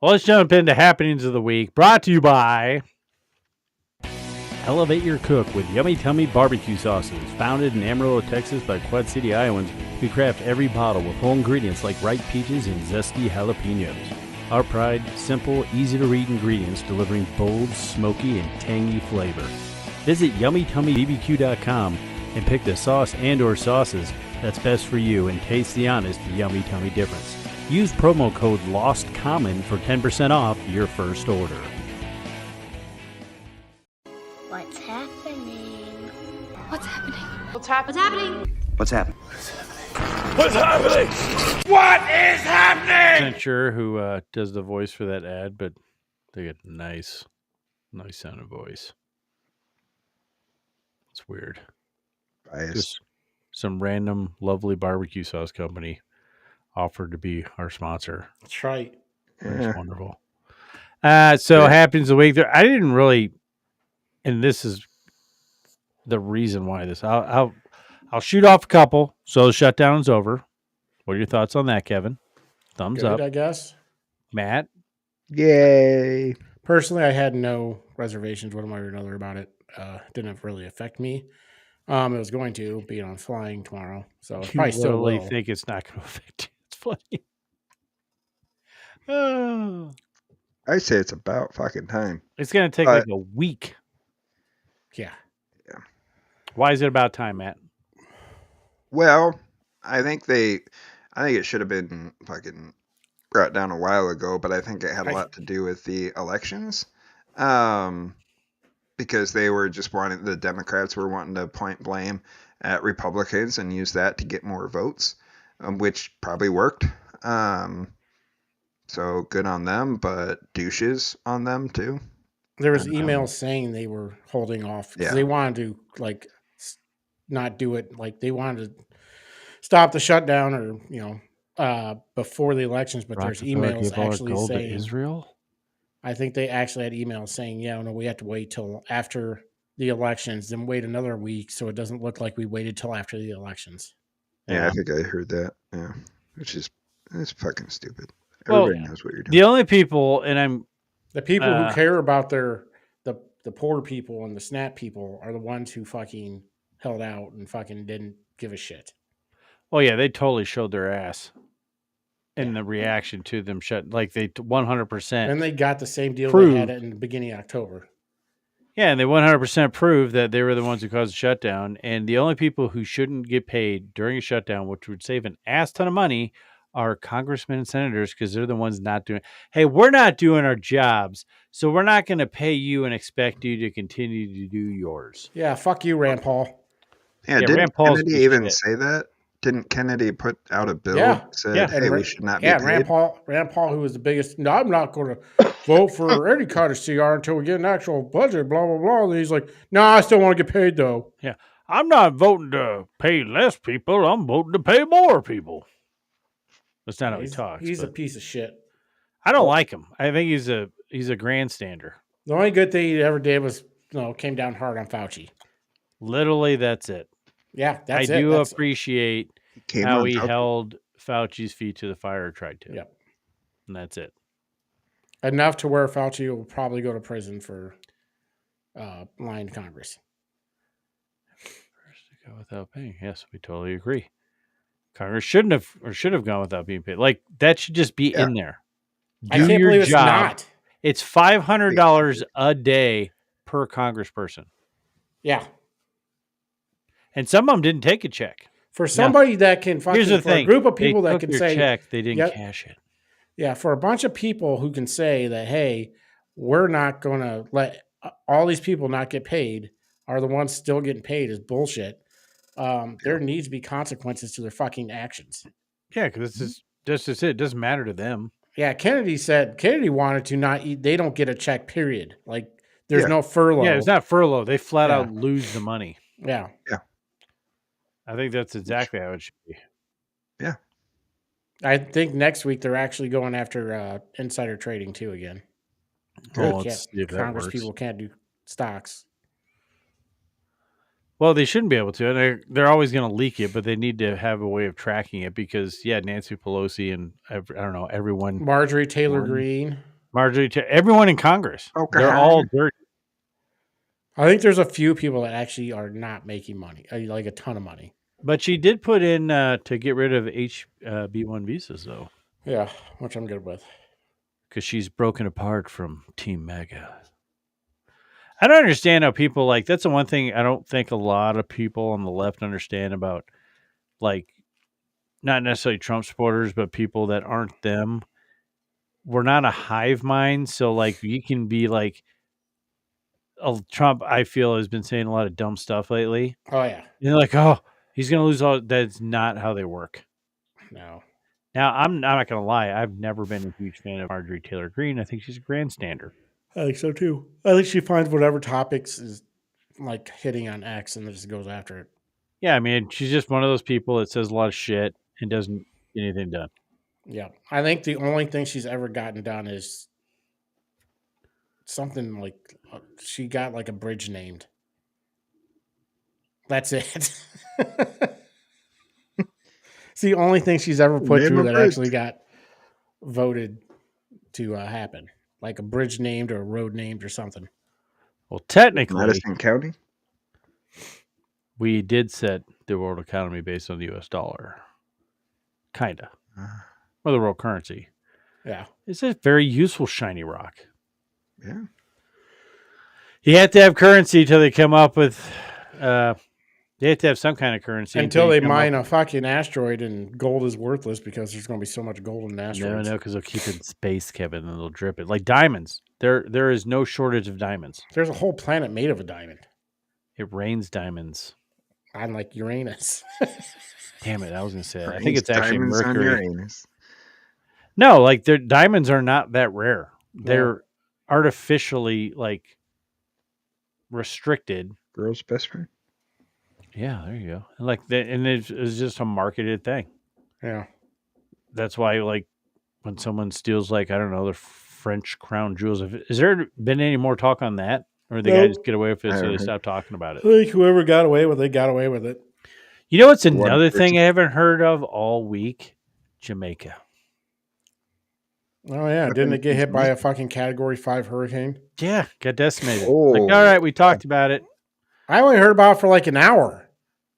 Well, let's jump into happenings of the week. Brought to you by Elevate Your Cook with Yummy Tummy Barbecue Sauces. Founded in Amarillo, Texas by Quad City Iowans, we craft every bottle with whole ingredients like ripe peaches and zesty jalapenos. Our pride, simple, easy-to-read ingredients delivering bold, smoky, and tangy flavor. Visit YummyTummyBBQ.com and pick the sauce and or sauces that's best for you and taste the honest Yummy Tummy difference. Use promo code LOSTCOMMON for 10% off your first order. What's happening? What's happening? What's happening? What's happening? I'm not sure who does the voice for that ad, but they get nice sounding voice. It's weird. Bias. Just some random lovely barbecue sauce company offered to be our sponsor. that's right. It's Yeah. wonderful. So happens the week there. I didn't really, and this is the reason why this. I'll shoot off a couple. So the shutdown's over. What are your thoughts on that, Kevin? Thumbs Good, up. I guess. Matt? Yay. Personally, I had no reservations one way or another about it. Didn't really affect me. It was going to be on flying tomorrow, so it You probably still really will. think it's not going to affect you? It's funny. Oh. I say it's about fucking time. It's going to take like a week. Yeah. Why is it about time, Matt? Well, I think it should have been fucking brought down a while ago, but I think it had a lot to do with the elections. Because they were just the Democrats were wanting to point blame at Republicans and use that to get more votes, which probably worked. So good on them, but douches on them too. There was emails saying they were holding off because they wanted to not do it. Like they wanted to stop the shutdown or before the elections. But there's emails actually saying Israel. I think they actually had emails saying, "Yeah, no, we have to wait till after the elections, then wait another week, so it doesn't look like we waited till after the elections." Yeah, I think I heard that. Yeah, it's fucking stupid. Everybody knows what you're doing. The only people, and the people who care about the poor people and the SNAP people are the ones who fucking held out and fucking didn't give a shit. Oh yeah, they totally showed their ass in the reaction to them shut. Like they 100%. And they got the same deal they had in the beginning of October. Yeah, and they 100% proved that they were the ones who caused the shutdown. And the only people who shouldn't get paid during a shutdown, which would save an ass ton of money, are congressmen and senators because they're the ones not doing. Hey, we're not doing our jobs, so we're not going to pay you and expect you to continue to do yours. Yeah, fuck you, Rand Paul. Yeah, didn't Kennedy even say that? Didn't Kennedy put out a bill that said, hey, we should not be paid? Rand Paul, who was the biggest, no, I'm not going to vote for any kind of CR until we get an actual budget, blah, blah, blah. And he's like, no, I still want to get paid, though. Yeah, I'm not voting to pay less people. I'm voting to pay more people. That's not how he talks. He's a piece of shit. I don't like him. I think he's a grandstander. The only good thing he ever did was, came down hard on Fauci. Literally, that's it. Yeah, that's it. I do appreciate how he held Fauci's feet to the fire or tried to. Yep. And that's it. Enough to where Fauci will probably go to prison for lying to Congress. First to go without paying. Yes, we totally agree. Congress should have gone without being paid. Like that should just be in there. I can't believe it's not. It's $500 a day per congressperson. Yeah. And some of them didn't take a check. For somebody that can fucking, here's the thing. A group of people that can say check, they didn't cash it. Yeah, for a bunch of people who can say that, hey, we're not going to let all these people not get paid are the ones still getting paid is bullshit. There needs to be consequences to their fucking actions. Yeah, because this is it. It doesn't matter to them. Yeah, Kennedy wanted to not eat. They don't get a check, period. Like, there's no furlough. Yeah, it's not furlough. They flat out lose the money. Yeah. Yeah. I think that's exactly how it should be. Yeah. I think next week they're actually going after insider trading too again. Let's see if that Congress works. people can't do stocks. Well, they shouldn't be able to. And they're always going to leak it, but they need to have a way of tracking it because, Nancy Pelosi and I don't know, everyone. Marjorie Taylor Greene. Everyone in Congress. Okay. They're all dirty. I think there's a few people that actually are not making money, like a ton of money. But she did put in to get rid of HB1 visas, though. Yeah, which I'm good with. Because she's broken apart from Team MAGA. I don't understand how people that's the one thing I don't think a lot of people on the left understand about, not necessarily Trump supporters, but people that aren't them. We're not a hive mind. So, you can be Trump, I feel, has been saying a lot of dumb stuff lately. Oh, yeah. And they're like, oh, he's going to lose all. That's not how they work. No. Now, I'm not going to lie. I've never been a huge fan of Marjorie Taylor Greene. I think she's a grandstander. I think so, too. I think she finds whatever topics is, hitting on X and just goes after it. Yeah, I mean, she's just one of those people that says a lot of shit and doesn't get anything done. Yeah. I think the only thing she's ever gotten done is something she got a bridge named. That's it. It's the only thing she's ever put through that actually got voted to happen. Like a bridge named or a road named or something. Well, technically, Madison County, we did set the world economy based on the U.S. dollar. Kinda. Or the world currency. Yeah. It's a very useful shiny rock. Yeah. You have to have currency till they come up with. They have to have some kind of currency until they mine a fucking asteroid and gold is worthless because there's going to be so much gold in asteroids. No, because they'll keep it in space, Kevin, and they'll drip it like diamonds. There is no shortage of diamonds. There's a whole planet made of a diamond. It rains diamonds. Unlike Uranus. Damn it! I was going to say that. I think it's actually Mercury. Uranus. No, their diamonds are not that rare. They're artificially like restricted. Girl's best friend. Yeah, there you go. And like that, and it's just a marketed thing. Yeah. That's why, like, when someone steals, like, I don't know, the French crown jewels, has there been any more talk on that, or the guy Nope. just get away with it I so they haven't heard. stop talking about I it? think whoever got away with it got away with it. You know what's One another person. thing I haven't heard of all week? Jamaica. Oh yeah, What didn't it happened get in hit by a Jamaica? fucking Category 5 hurricane? Yeah, got decimated. Oh, Like, all right, we talked about it. I only heard about it for like an hour.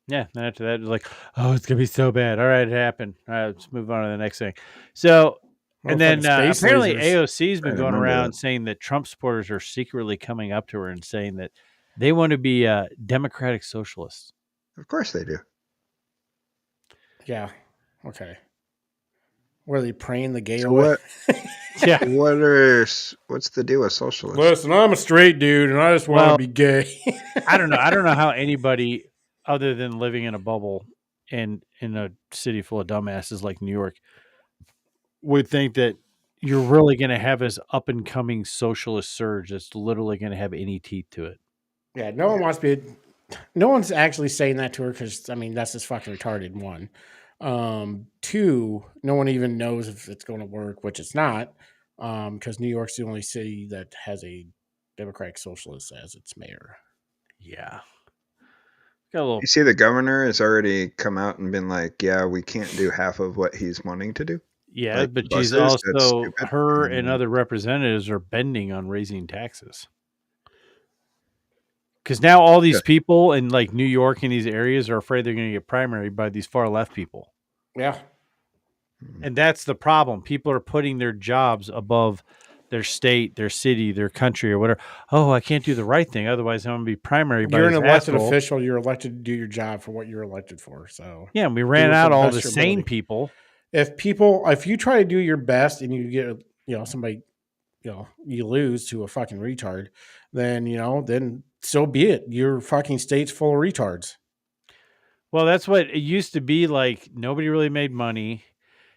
Yeah, then after that, it was like, oh, it's gonna be so bad. All right, it happened. All right, let's move on to the next thing. So, and then Motherfucking space apparently lasers. AOC's been I going remember around that. saying that Trump supporters are secretly coming up to her and saying that they want to be democratic socialists. Of course they do. Yeah. Okay. Were they praying the gay So away? Yeah. What's the deal with socialists? Listen, I'm a straight dude and I just want to Well, be gay. I don't know. I don't know how anybody other than living in a bubble and in a city full of dumbasses like New York would think that you're really going to have this up and coming socialist surge that's literally going to have any teeth to it. Yeah, no one wants to be. No one's actually saying that to her because I mean that's just fucking retarded. One, two, no one even knows if it's going to work, which it's not, because New York's the only city that has a Democratic Socialist as its mayor. Yeah. Got a little. You see, the governor has already come out and been like, "Yeah, we can't do half of what he's wanting to do." Yeah, Like but she's buses, that's also, stupid. her And and then- other representatives are bending on raising taxes. Because now all these Yeah. people in like New York and these areas are afraid they're going to get primary by these far left people. Yeah, And that's the problem. People are putting their jobs above their state, their city, their country, or whatever. Oh, I can't do the right thing. Otherwise, I'm going to be primary by you're an this elected asshole. official. You're elected to do your job for what you're elected for. So Yeah, and we ran it to out the all best the of your sane ability. people. If you try to do your best and you get somebody, you lose to a fucking retard, then then so be it. Your fucking state's full of retards. Well, that's what it used to be like. Nobody really made money.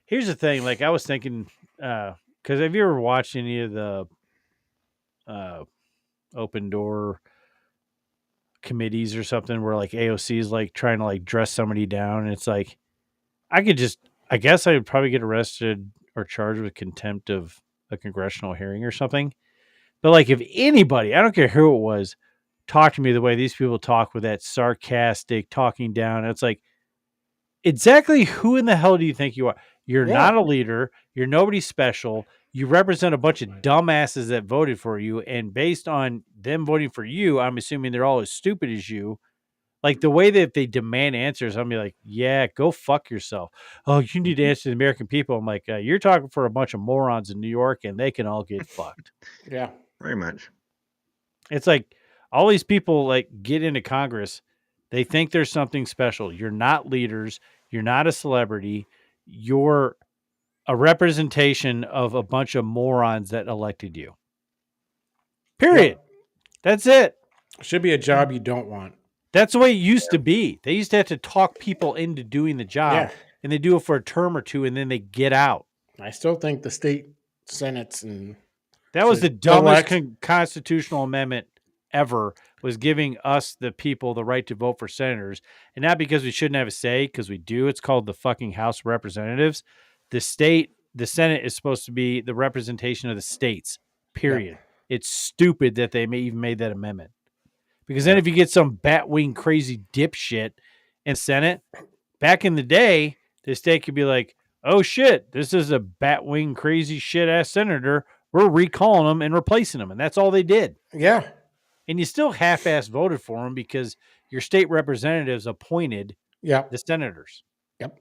Here's the thing. Like I was thinking, because have you ever watched any of the open door committees or something where like AOC is like trying to like dress somebody down? And it's like, I guess I would probably get arrested or charged with contempt of a congressional hearing or something. But like if anybody, I don't care who it was, talked to me the way these people talk with that sarcastic talking down, it's like, exactly who in the hell do you think you are? You're Yeah. not a leader. You're nobody special. You represent a bunch of dumbasses that voted for you. And based on them voting for you, I'm assuming they're all as stupid as you. Like the way that they demand answers, I'm be like, yeah, go fuck yourself. Oh, you need to answer the American people. I'm like, you're talking for a bunch of morons in New York and they can all get fucked. Yeah. very much. It's like all these people like get into Congress. They think there's something special. You're not leaders. You're not a celebrity. You're a representation of a bunch of morons that elected you. Period. That's it. Should be a job you don't want. That's the way it used to be. They used to have to talk people into doing the job, Yeah. and they do it for a term or two, and then they get out. I still think the state senates and That was the should dumbest elect- constitutional amendment ever, was giving us, the people, the right to vote for senators. And not because we shouldn't have a say, because we do. It's called the fucking House of Representatives. The Senate is supposed to be the representation of the states, period. It's stupid that they even made that amendment. Because then if you get some bat-wing crazy dipshit in Senate, back in the day, the state could be like, oh shit, this is a bat-wing crazy shit-ass senator. We're recalling him and replacing him. And that's all they did. yeah. And you still half-ass voted for him because your state representatives appointed Yep. the senators. Yep.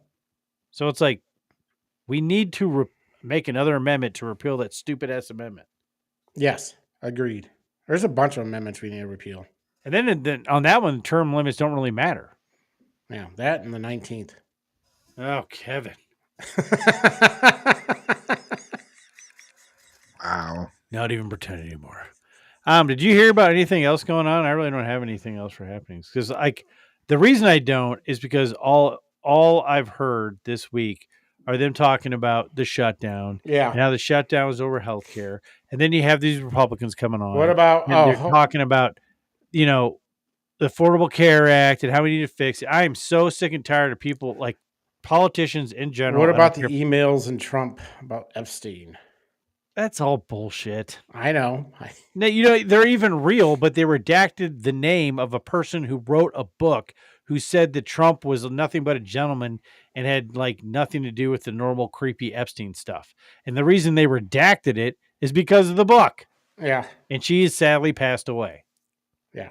So it's like, we need to make another amendment to repeal that stupid-ass amendment. Yes. Agreed. There's a bunch of amendments we need to repeal. And then on that one, term limits don't really matter. Yeah, that and the 19th. Oh, Kevin. Wow. Not even pretend anymore. Did you hear about anything else going on? I really don't have anything else for happenings, because like the reason I don't is because all I've heard this week are them talking about the shutdown Yeah. and how the shutdown was over healthcare. And then you have these Republicans coming on. What about and they're talking about, the Affordable Care Act and how we need to fix it. I am so sick and tired of people like politicians in general. what I don't about the care- emails and Trump about Epstein? That's all bullshit. I know. No, they're even real, but they redacted the name of a person who wrote a book who said that Trump was nothing but a gentleman and had like nothing to do with the normal creepy Epstein stuff. And the reason they redacted it is because of the book. Yeah. And she has sadly passed away. Yeah.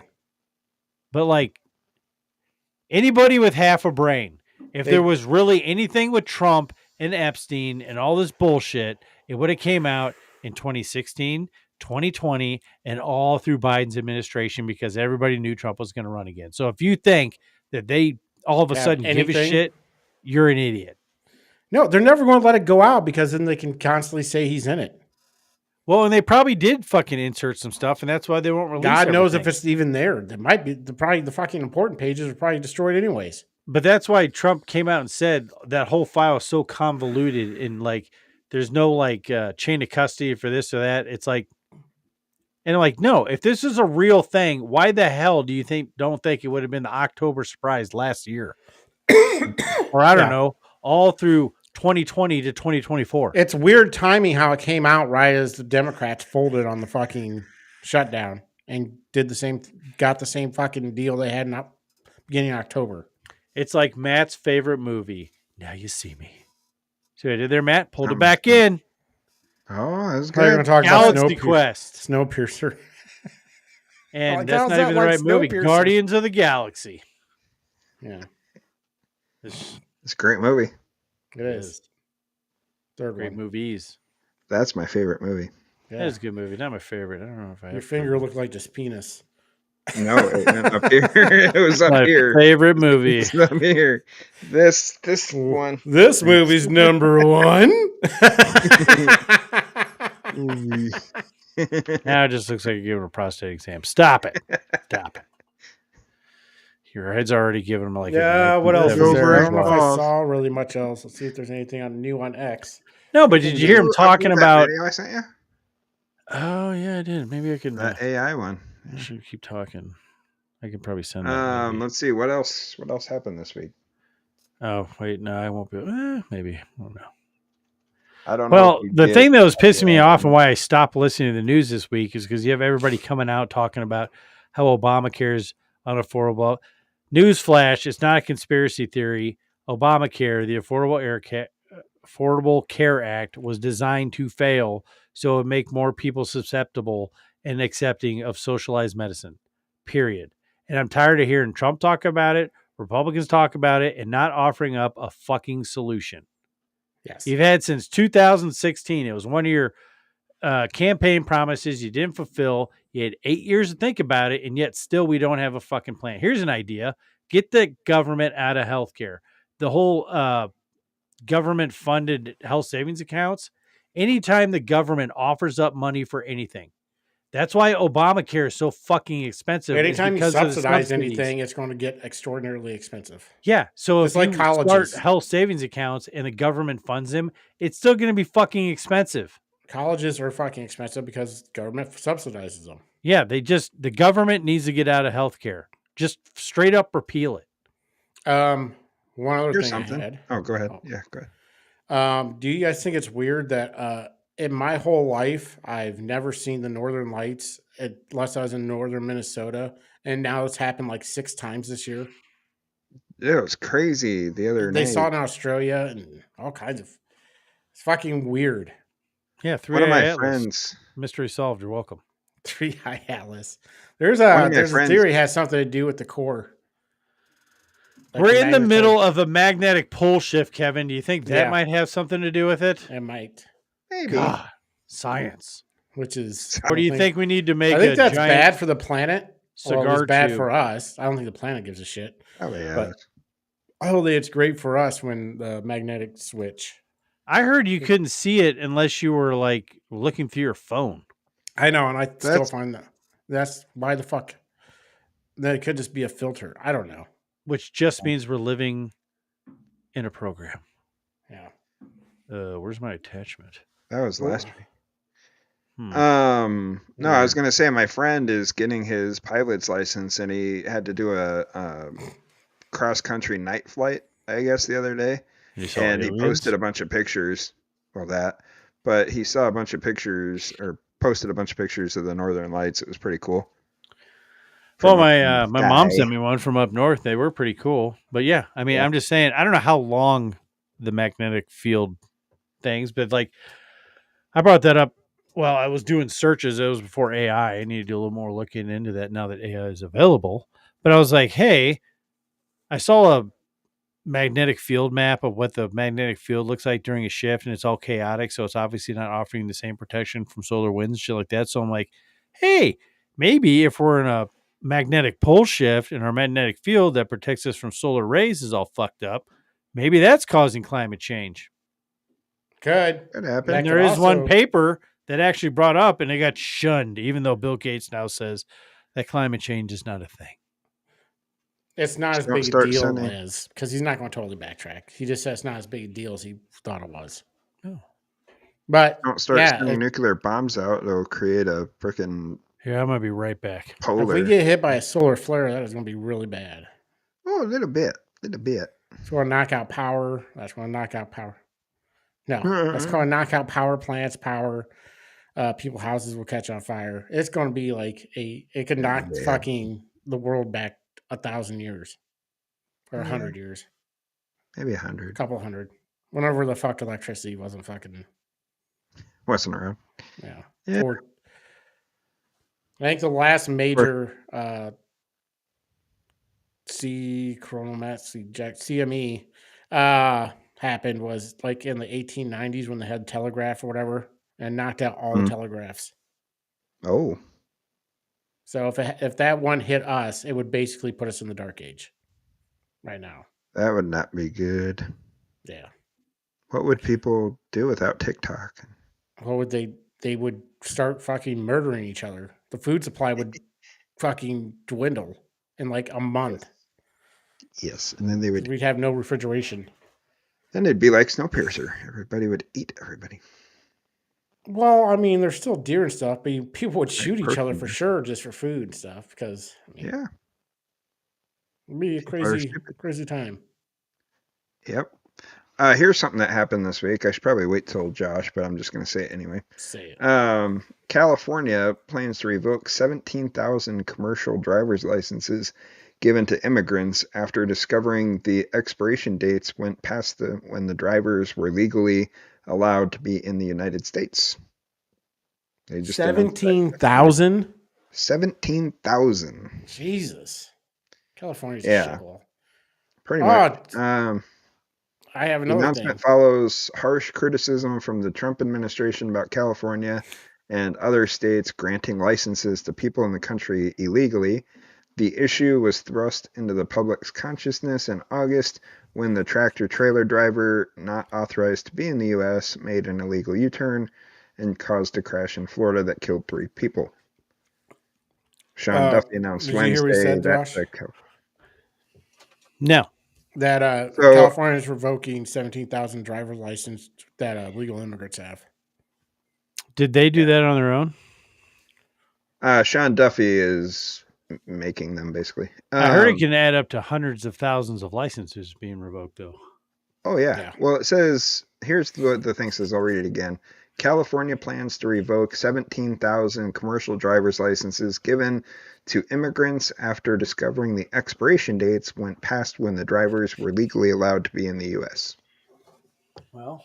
But like anybody with half a brain, if there was really anything with Trump and Epstein and all this bullshit, it would have came out in 2016, 2020, and all through Biden's administration because everybody knew Trump was going to run again. So if you think that they all of a sudden give a shit, you're an idiot. No, they're never going to let it go out because then they can constantly say he's in it. Well, and they probably did fucking insert some stuff, and that's why they won't release God knows everything. if it's even there. There might be the fucking important pages are probably destroyed anyways. But that's why Trump came out and said that whole file is so convoluted and like there's no like chain of custody for this or that. It's like, and I'm like, no, if this is a real thing, why the hell do you don't think it would have been the October surprise last year? Or I don't know, all through 2020 to 2024. It's weird timing how it came out right as the Democrats folded on the fucking shutdown and got the same fucking deal they had in beginning of October. It's like Matt's favorite movie. Now you see me. So I did there, Matt. Pulled it back in. Oh, that's We're going good. to talk Galaxy about Quest. Snowpiercer. And Like, that's how's not that even the like right movie. Snowpiercer? Guardians of the Galaxy. Yeah, It's a great movie. it is. Third Great one. movies. That's my favorite movie. Yeah. That is a good movie. Not my favorite. I don't know if I have Your finger looked like just penis. No, it went up here. It was up my here. favorite movie. It's up here. This one. This movie's number one. Now it just looks like you're giving a prostate exam. Stop it. Stop it. Your head's already given him like Yeah, what else Go is there? I for don't know if it. I saw really much else. Let's see if there's anything new on X. No, but did you hear him talking upload that about? video I sent you? Oh yeah, I did. Maybe I can. That AI one. I should keep talking. I could probably send that. maybe. Let's see what else. What else happened this week? Oh wait, no, I won't be. Maybe I don't know. I don't know. Well, if the did. thing that was pissing me off and why I stopped listening to the news this week is because you have everybody coming out talking about how Obamacare is unaffordable. Newsflash, it's not a conspiracy theory. Obamacare, the Affordable Care Act, was designed to fail so it would make more people susceptible and accepting of socialized medicine, period. And I'm tired of hearing Trump talk about it, Republicans talk about it, and not offering up a fucking solution. Yes. You've had since 2016. It was one of your campaign promises you didn't fulfill. You had 8 years to think about it, and yet still we don't have a fucking plan. Here's an idea. Get the government out of healthcare. The whole government-funded health savings accounts. Anytime the government offers up money for anything. That's why Obamacare is so fucking expensive. Anytime you because of the subsidize subsidies. anything, it's going to get extraordinarily expensive. Yeah. So It's if like you colleges. start health savings accounts and the government funds them, it's still going to be fucking expensive. Colleges are fucking expensive because government subsidizes them. Yeah, the government needs to get out of healthcare. Just straight up repeal it. One other Here's thing something. I had. Oh, go ahead. Yeah, go ahead. Do you guys think it's weird that in my whole life I've never seen the Northern Lights unless I was in northern Minnesota, and now it's happened like 6 times this year? Yeah, it was crazy the other night. They saw it in Australia and all kinds of. It's fucking weird. Yeah, One of my Atlas. friends. Mystery solved. You're welcome. 3-eye Atlas. There's of my a friends- theory has something to do with the core. Like We're in the magnetite. middle of a magnetic pole shift, Kevin. Do you think that Yeah. might have something to do with it? It might, Maybe. God, science. which is. Or do you think we need to make I think a that's giant bad for the planet. Well, cigar it's bad tube? for us. I don't think the planet gives a shit. Oh yeah. But I hope it's great for us when the magnetic switch. I heard you couldn't see it unless you were like looking through your phone. I know, and I still That's- find that's why the fuck. That it could just be a filter. I don't know. Which just means we're living in a program. Yeah. Where's my attachment? That was last week. Hmm. No, I was gonna say my friend is getting his pilot's license, and he had to do a cross country night flight, I guess, the other day, and he posted a bunch of pictures. Well, but he saw a bunch of pictures or posted a bunch of pictures of the Northern Lights. It was pretty cool. Well, my mom sent me one from up north. They were pretty cool. But yeah, I mean, I'm just saying, I don't know how long the magnetic field things, but like I brought that up while I was doing searches. It was before AI. I need to do a little more looking into that now that AI is available. But I was like, hey, I saw a magnetic field map of what the magnetic field looks like during a shift, and it's all chaotic. So it's obviously not offering the same protection from solar winds, shit like that. So I'm like, hey, maybe if we're in a magnetic pole shift and our magnetic field that protects us from solar rays is all fucked up, maybe that's causing climate change. Could happen. And there is one paper that actually brought up, and it got shunned, even though Bill Gates now says that climate change is not a thing. It's not as big a deal as, because he's not going to totally backtrack. He just says it's not as big a deal as he thought it was. Oh. But don't start sending nuclear bombs out, it'll create a freaking. Yeah, I might be right back. If we get hit by a solar flare, that is going to be really bad. Oh, a little bit. It's going to knock out power. That's going to knock out power. No, that's going to knock out power plants, people's houses will catch on fire. It's going to be like it could knock fucking the world back 1,000 years or 100 years. Maybe 100. A couple hundred. Whenever the fuck electricity wasn't around. Yeah. I think the last major CME happened was like in the 1890s when they had telegraph or whatever and knocked out all the telegraphs. Oh. So if that one hit us, it would basically put us in the dark age right now. That would not be good. Yeah. What would people do without TikTok? What would they would start fucking murdering each other. The food supply would fucking dwindle in like a month. Yes, and then we'd have no refrigeration. Then it'd be like Snowpiercer. Everybody would eat everybody. Well, I mean, there's still deer and stuff, but people would shoot each other for sure just for food and stuff because yeah, it'd be a crazy time. Yep. Here's something that happened this week. I should probably wait till Josh, but I'm just going to say it anyway. Say it. California plans to revoke 17,000 commercial driver's licenses given to immigrants after discovering the expiration dates went past when the drivers were legally allowed to be in the United States. They just 17,000? 17,000. Jesus. California's a shithole. Pretty much. I have another the announcement follows harsh criticism from the Trump administration about California and other states granting licenses to people in the country illegally. The issue was thrust into the public's consciousness in August when the tractor-trailer driver not authorized to be in the U.S. made an illegal U-turn and caused a crash in Florida that killed 3 people. Sean Duffy announced Wednesday that... No. That California is revoking 17,000 driver's license that legal immigrants have. Did they do that on their own? Sean Duffy is making them, basically. I heard it can add up to hundreds of thousands of licenses being revoked, though. Oh, yeah. Well, it says, here's what the thing says. I'll read it again. California plans to revoke 17,000 commercial driver's licenses given to immigrants after discovering the expiration dates went past when the drivers were legally allowed to be in the U.S. Well,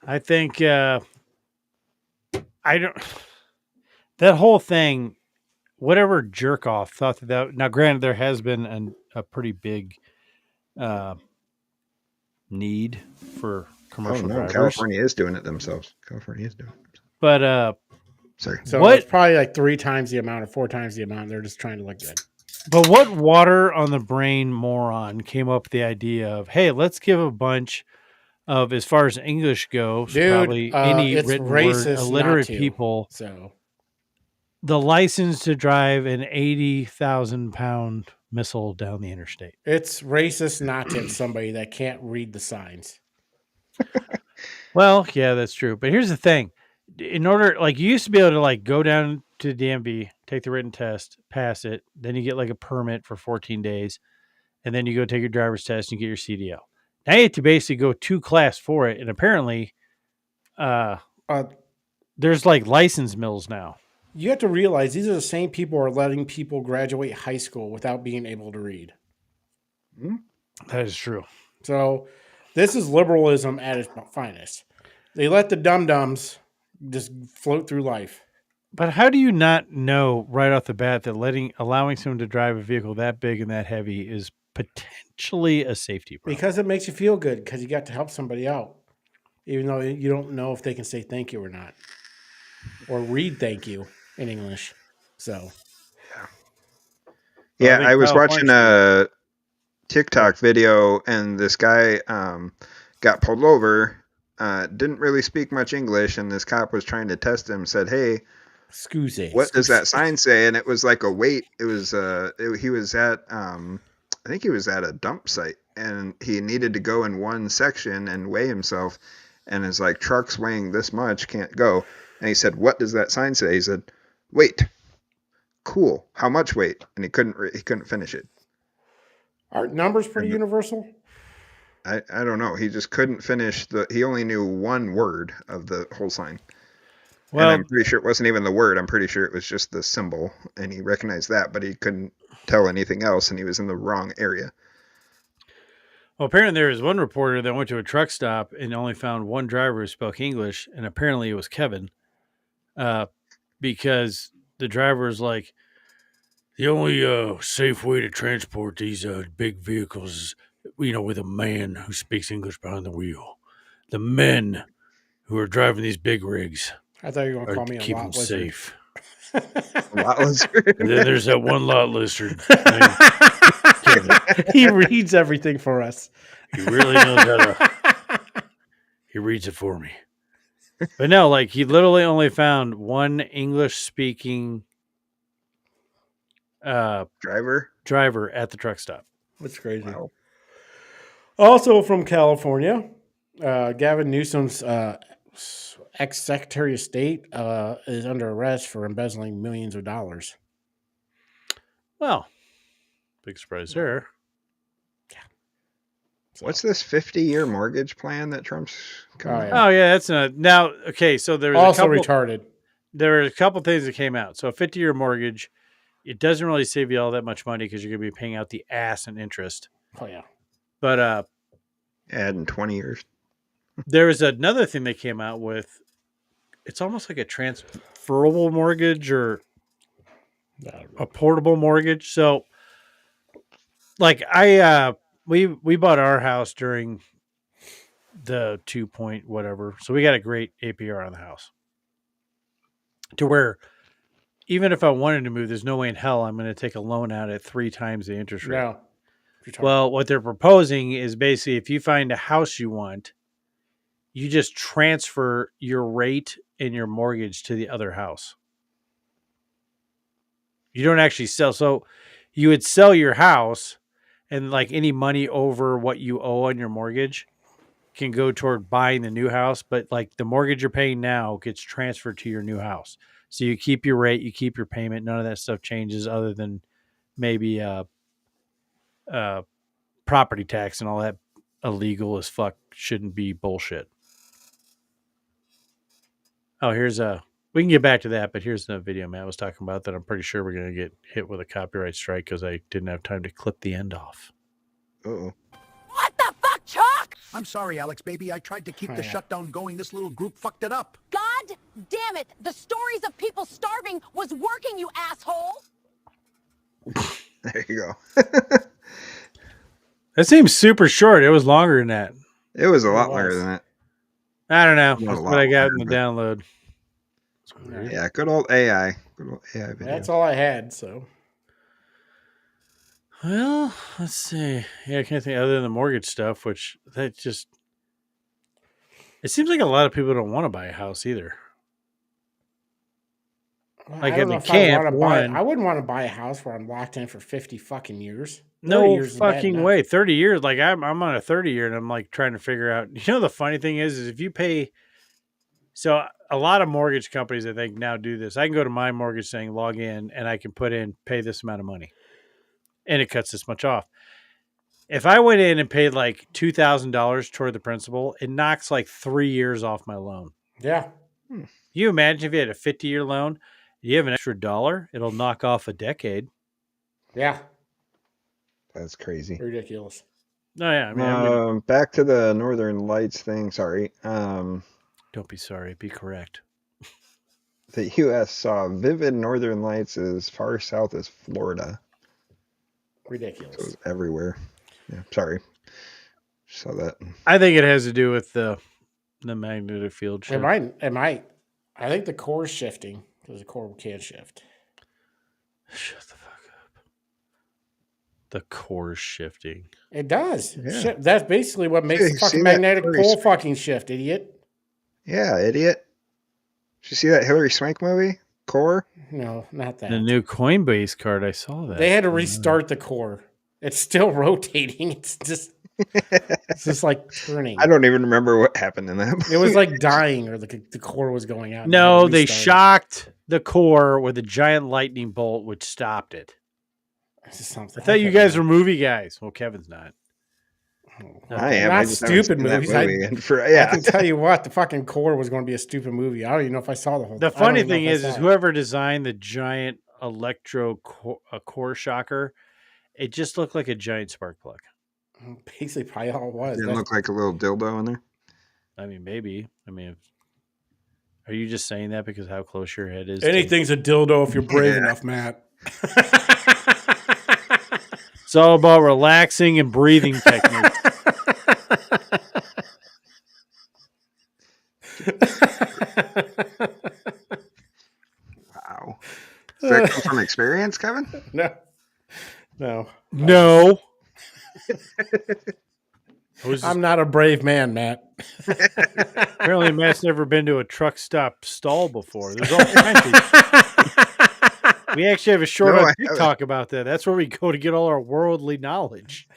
I think that whole thing, whatever jerk off thought that now, granted, there has been a pretty big need for commercial drivers. California is doing it themselves. But so it's probably like 3 times the amount or 4 times the amount. They're just trying to look good. But what water on the brain moron came up with the idea of, hey, let's give a bunch of, as far as English goes, probably any written word, illiterate people, the license to drive an 80,000-pound missile down the interstate. It's racist not to have somebody that can't read the signs. Well, yeah, that's true. But here's the thing. In order, like, you used to be able to, like, go down to the DMV, take the written test, pass it, then you get, like, a permit for 14 days, and then you go take your driver's test and you get your CDL. Now you have to basically go to class for it, and apparently Uh, there's, like, license mills now. you have to realize these are the same people who are letting people graduate high school without being able to read. That is true. So this is liberalism at its finest. They let the dum-dums just float through life. But how do you not know right off the bat that allowing someone to drive a vehicle that big and that heavy is potentially a safety problem? Because it makes you feel good because you got to help somebody out, even though you don't know if they can say thank you or not, or read thank you in English. So, Yeah, think I was watching California a TikTok video, and this guy got pulled over. Didn't really speak much English, and this cop was trying to test him. Said, "Hey, what does that sign say?" And it was like a weight. It was he was at I think he was at a dump site, and he needed to go in one section and weigh himself, and it's like, trucks weighing this much can't go. And he said, "What does that sign say?" He said, "Weight." Cool. How much weight? And he couldn't finish it. Are numbers pretty universal? I don't know. He just couldn't finish he only knew one word of the whole sign. Well, and I'm pretty sure it wasn't even the word. I'm pretty sure it was just the symbol, and he recognized that, but he couldn't tell anything else, and he was in the wrong area. Well, apparently there was one reporter that went to a truck stop and only found one driver who spoke English, and apparently it was Kevin, because the driver was like, the only safe way to transport these big vehicles is, with a man who speaks English behind the wheel. The men who are driving these big rigs I thought you were going to are call to me a keep lot them lizard. safe. Lot lizard. And then there's that one lot lizard. He reads everything for us. He really knows how to. He reads it for me. But no, like, he literally only found one English-speaking driver at the truck stop. That's crazy. Wow. Also from California, Gavin Newsom's ex-Secretary of State is under arrest for embezzling millions of dollars. Well, big surprise there. So. What's this 50-year mortgage plan that Trump's coming Oh, yeah, that's not. Now, okay, so there was also retarded. There were a couple things that came out. So a 50-year mortgage, it doesn't really save you all that much money because you're going to be paying out the ass in interest. Oh, yeah. But add in 20 years. There was another thing they came out with. It's almost like a transferable mortgage or a portable mortgage. So, like, we bought our house during the 2 point whatever. So we got a great APR on the house. To where even if I wanted to move, there's no way in hell I'm going to take a loan out at 3 times the interest rate. No. Well, what they're proposing is basically if you find a house you want, you just transfer your rate and your mortgage to the other house. You don't actually sell. So you would sell your house, and like any money over what you owe on your mortgage can go toward buying the new house. But like the mortgage you're paying now gets transferred to your new house. So you keep your rate, you keep your payment. None of that stuff changes other than maybe property tax and all that illegal as fuck shouldn't be bullshit. Oh, we can get back to that, but here's the video Matt was talking about that I'm pretty sure we're going to get hit with a copyright strike because I didn't have time to clip the end off. Uh-oh. What the fuck, Chuck? I'm sorry, Alex, baby. I tried to keep the shutdown going. This little group fucked it up. God damn it. The stories of people starving was working, you asshole. There you go. That seems super short. It was longer than that. It was a lot longer than that. I don't know. That's what I got in the download. Yeah, good old AI. Good old AI video. That's all I had, so. Well, let's see. Yeah, I can't think other than the mortgage stuff, which that just... It seems like a lot of people don't want to buy a house either. Like I don't at know the if I camp, want to buy. one. I wouldn't want to buy a house where I'm locked in for 50 fucking years. 30 No years is bad fucking enough. way. 30 years. Like I'm on a 30 year and I'm like trying to figure out. You know, the funny thing is if you pay. So a lot of mortgage companies, I think, now do this. I can go to my mortgage saying log in and I can put in pay this amount of money. And it cuts this much off. If I went in and paid like $2,000 toward the principal, it knocks like 3 years off my loan. Yeah. You imagine if you had a 50-year loan, you have an extra $1, it'll knock off a decade. Yeah. That's crazy. Ridiculous. No, yeah. I mean, back to the Northern Lights thing. Sorry. don't be sorry. Be correct. The U.S. saw vivid Northern Lights as far south as Florida. Ridiculous. So it was everywhere. Yeah. Sorry. Saw that. I think it has to do with the magnetic field shift. It might. I think the core is shifting because the core can shift. Shut the fuck up. The core shifting. It does. Yeah. That's basically what makes Hey, the fucking see that magnetic Hillary pole Swank? fucking shift, idiot. Yeah, idiot. Did you see that Hillary Swank movie? Core? No, not that. The new Coinbase card, I saw that. They had to restart the core. It's still rotating. It's just like turning. I don't even remember what happened in that movie. It was like dying, or the core was going out. No, they shocked the core with a giant lightning bolt, which stopped it. I thought you guys were movie guys. Well, Kevin's not. I am. Not stupid movies. I can tell you what, the fucking core was going to be a stupid movie. I don't even know if I saw the whole. The funny thing is whoever designed the giant core shocker, it just looked like a giant spark plug. Basically, probably all it was. Didn't look like a little dildo in there. I mean, maybe. I mean, are you just saying that because how close your head is? Anything's a dildo if you're brave enough, Matt. It's all about relaxing and breathing techniques. Wow. Does that come from experience, Kevin? No. I'm not a brave man, Matt. Apparently, Matt's never been to a truck stop stall before. There's all kinds of. We actually have a short on TikTok about that. That's where we go to get all our worldly knowledge.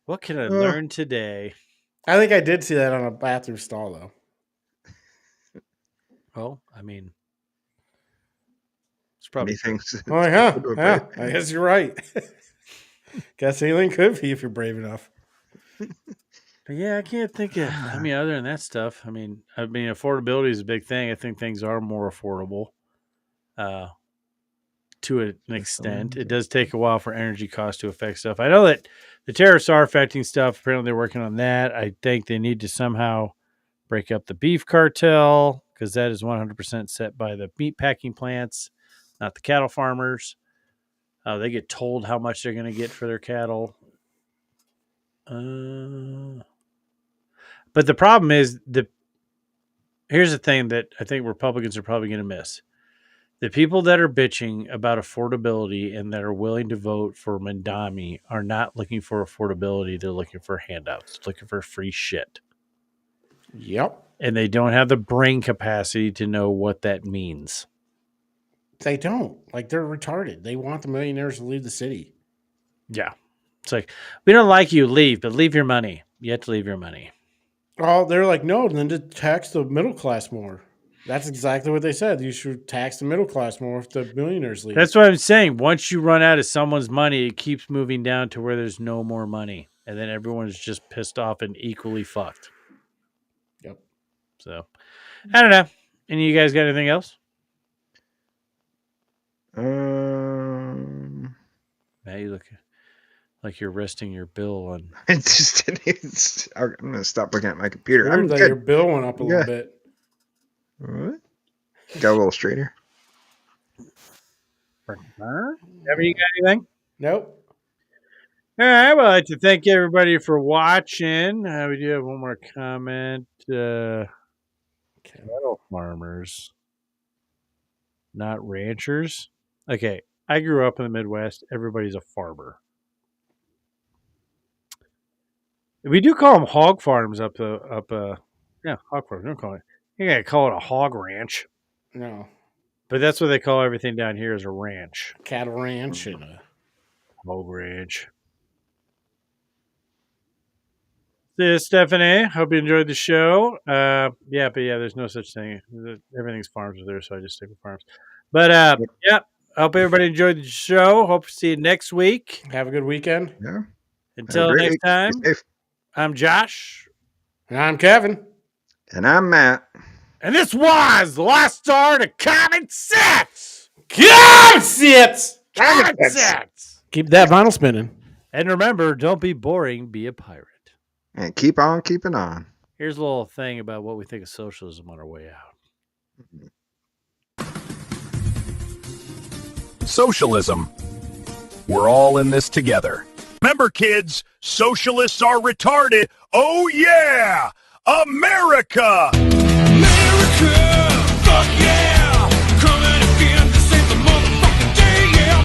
What can I learn today? I think I did see that on a bathroom stall, though. Well, I mean, it's probably things. Oh, yeah. I guess you're right. Guess anything could be if you're brave enough. But yeah, I can't think of. I mean, other than that stuff, I mean, affordability is a big thing. I think things are more affordable, to an extent. It does take a while for energy costs to affect stuff. I know that the tariffs are affecting stuff. Apparently, they're working on that. I think they need to somehow break up the beef cartel because that is 100% set by the meat packing plants, not the cattle farmers. They get told how much they're going to get for their cattle. But the problem is here's the thing that I think Republicans are probably going to miss. The people that are bitching about affordability and that are willing to vote for Mandami are not looking for affordability. They're looking for handouts, looking for free shit. Yep. And they don't have the brain capacity to know what that means. They don't. Like, they're retarded. They want the millionaires to leave the city. Yeah. It's like, we don't like you, leave, but leave your money. You have to leave your money. Oh, they're like, no, then to tax the middle class more. That's exactly what they said. You should tax the middle class more if the millionaires leave. That's what I'm saying. Once you run out of someone's money, it keeps moving down to where there's no more money. And then everyone's just pissed off and equally fucked. Yep. So, I don't know. Any of you guys got anything else? Matt, you look like you're resting your bill on. I'm going to stop looking at my computer. Weird that your bill went up a little bit. What? Got a little straighter. Ever you got anything? Nope. All right. Well, I'd like to thank everybody for watching. We do have one more comment. Cattle farmers, not ranchers. Okay. I grew up in the Midwest. Everybody's a farmer. We do call them hog farms hog farms. We don't call it. You gotta call it a hog ranch. No. But that's what they call everything down here is a ranch. Cattle ranch and Hog ranch. See, Stephanie, hope you enjoyed the show. There's no such thing. Everything's farms there, so I just stick with farms. But I hope everybody enjoyed the show. Hope to see you next week. Have a good weekend. Yeah. Until next week. time, Be safe. I'm Josh. And I'm Kevin. And I'm Matt. And this was the last star to Common Sense. Common Sense. Common Sense. Keep that vinyl spinning. And remember, don't be boring, be a pirate. And keep on keeping on. Here's a little thing about what we think of socialism on our way out. Socialism. We're all in this together. Remember, kids, socialists are retarded. Oh, yeah! America! America! Fuck yeah! Coming again to save the motherfucking day, yeah!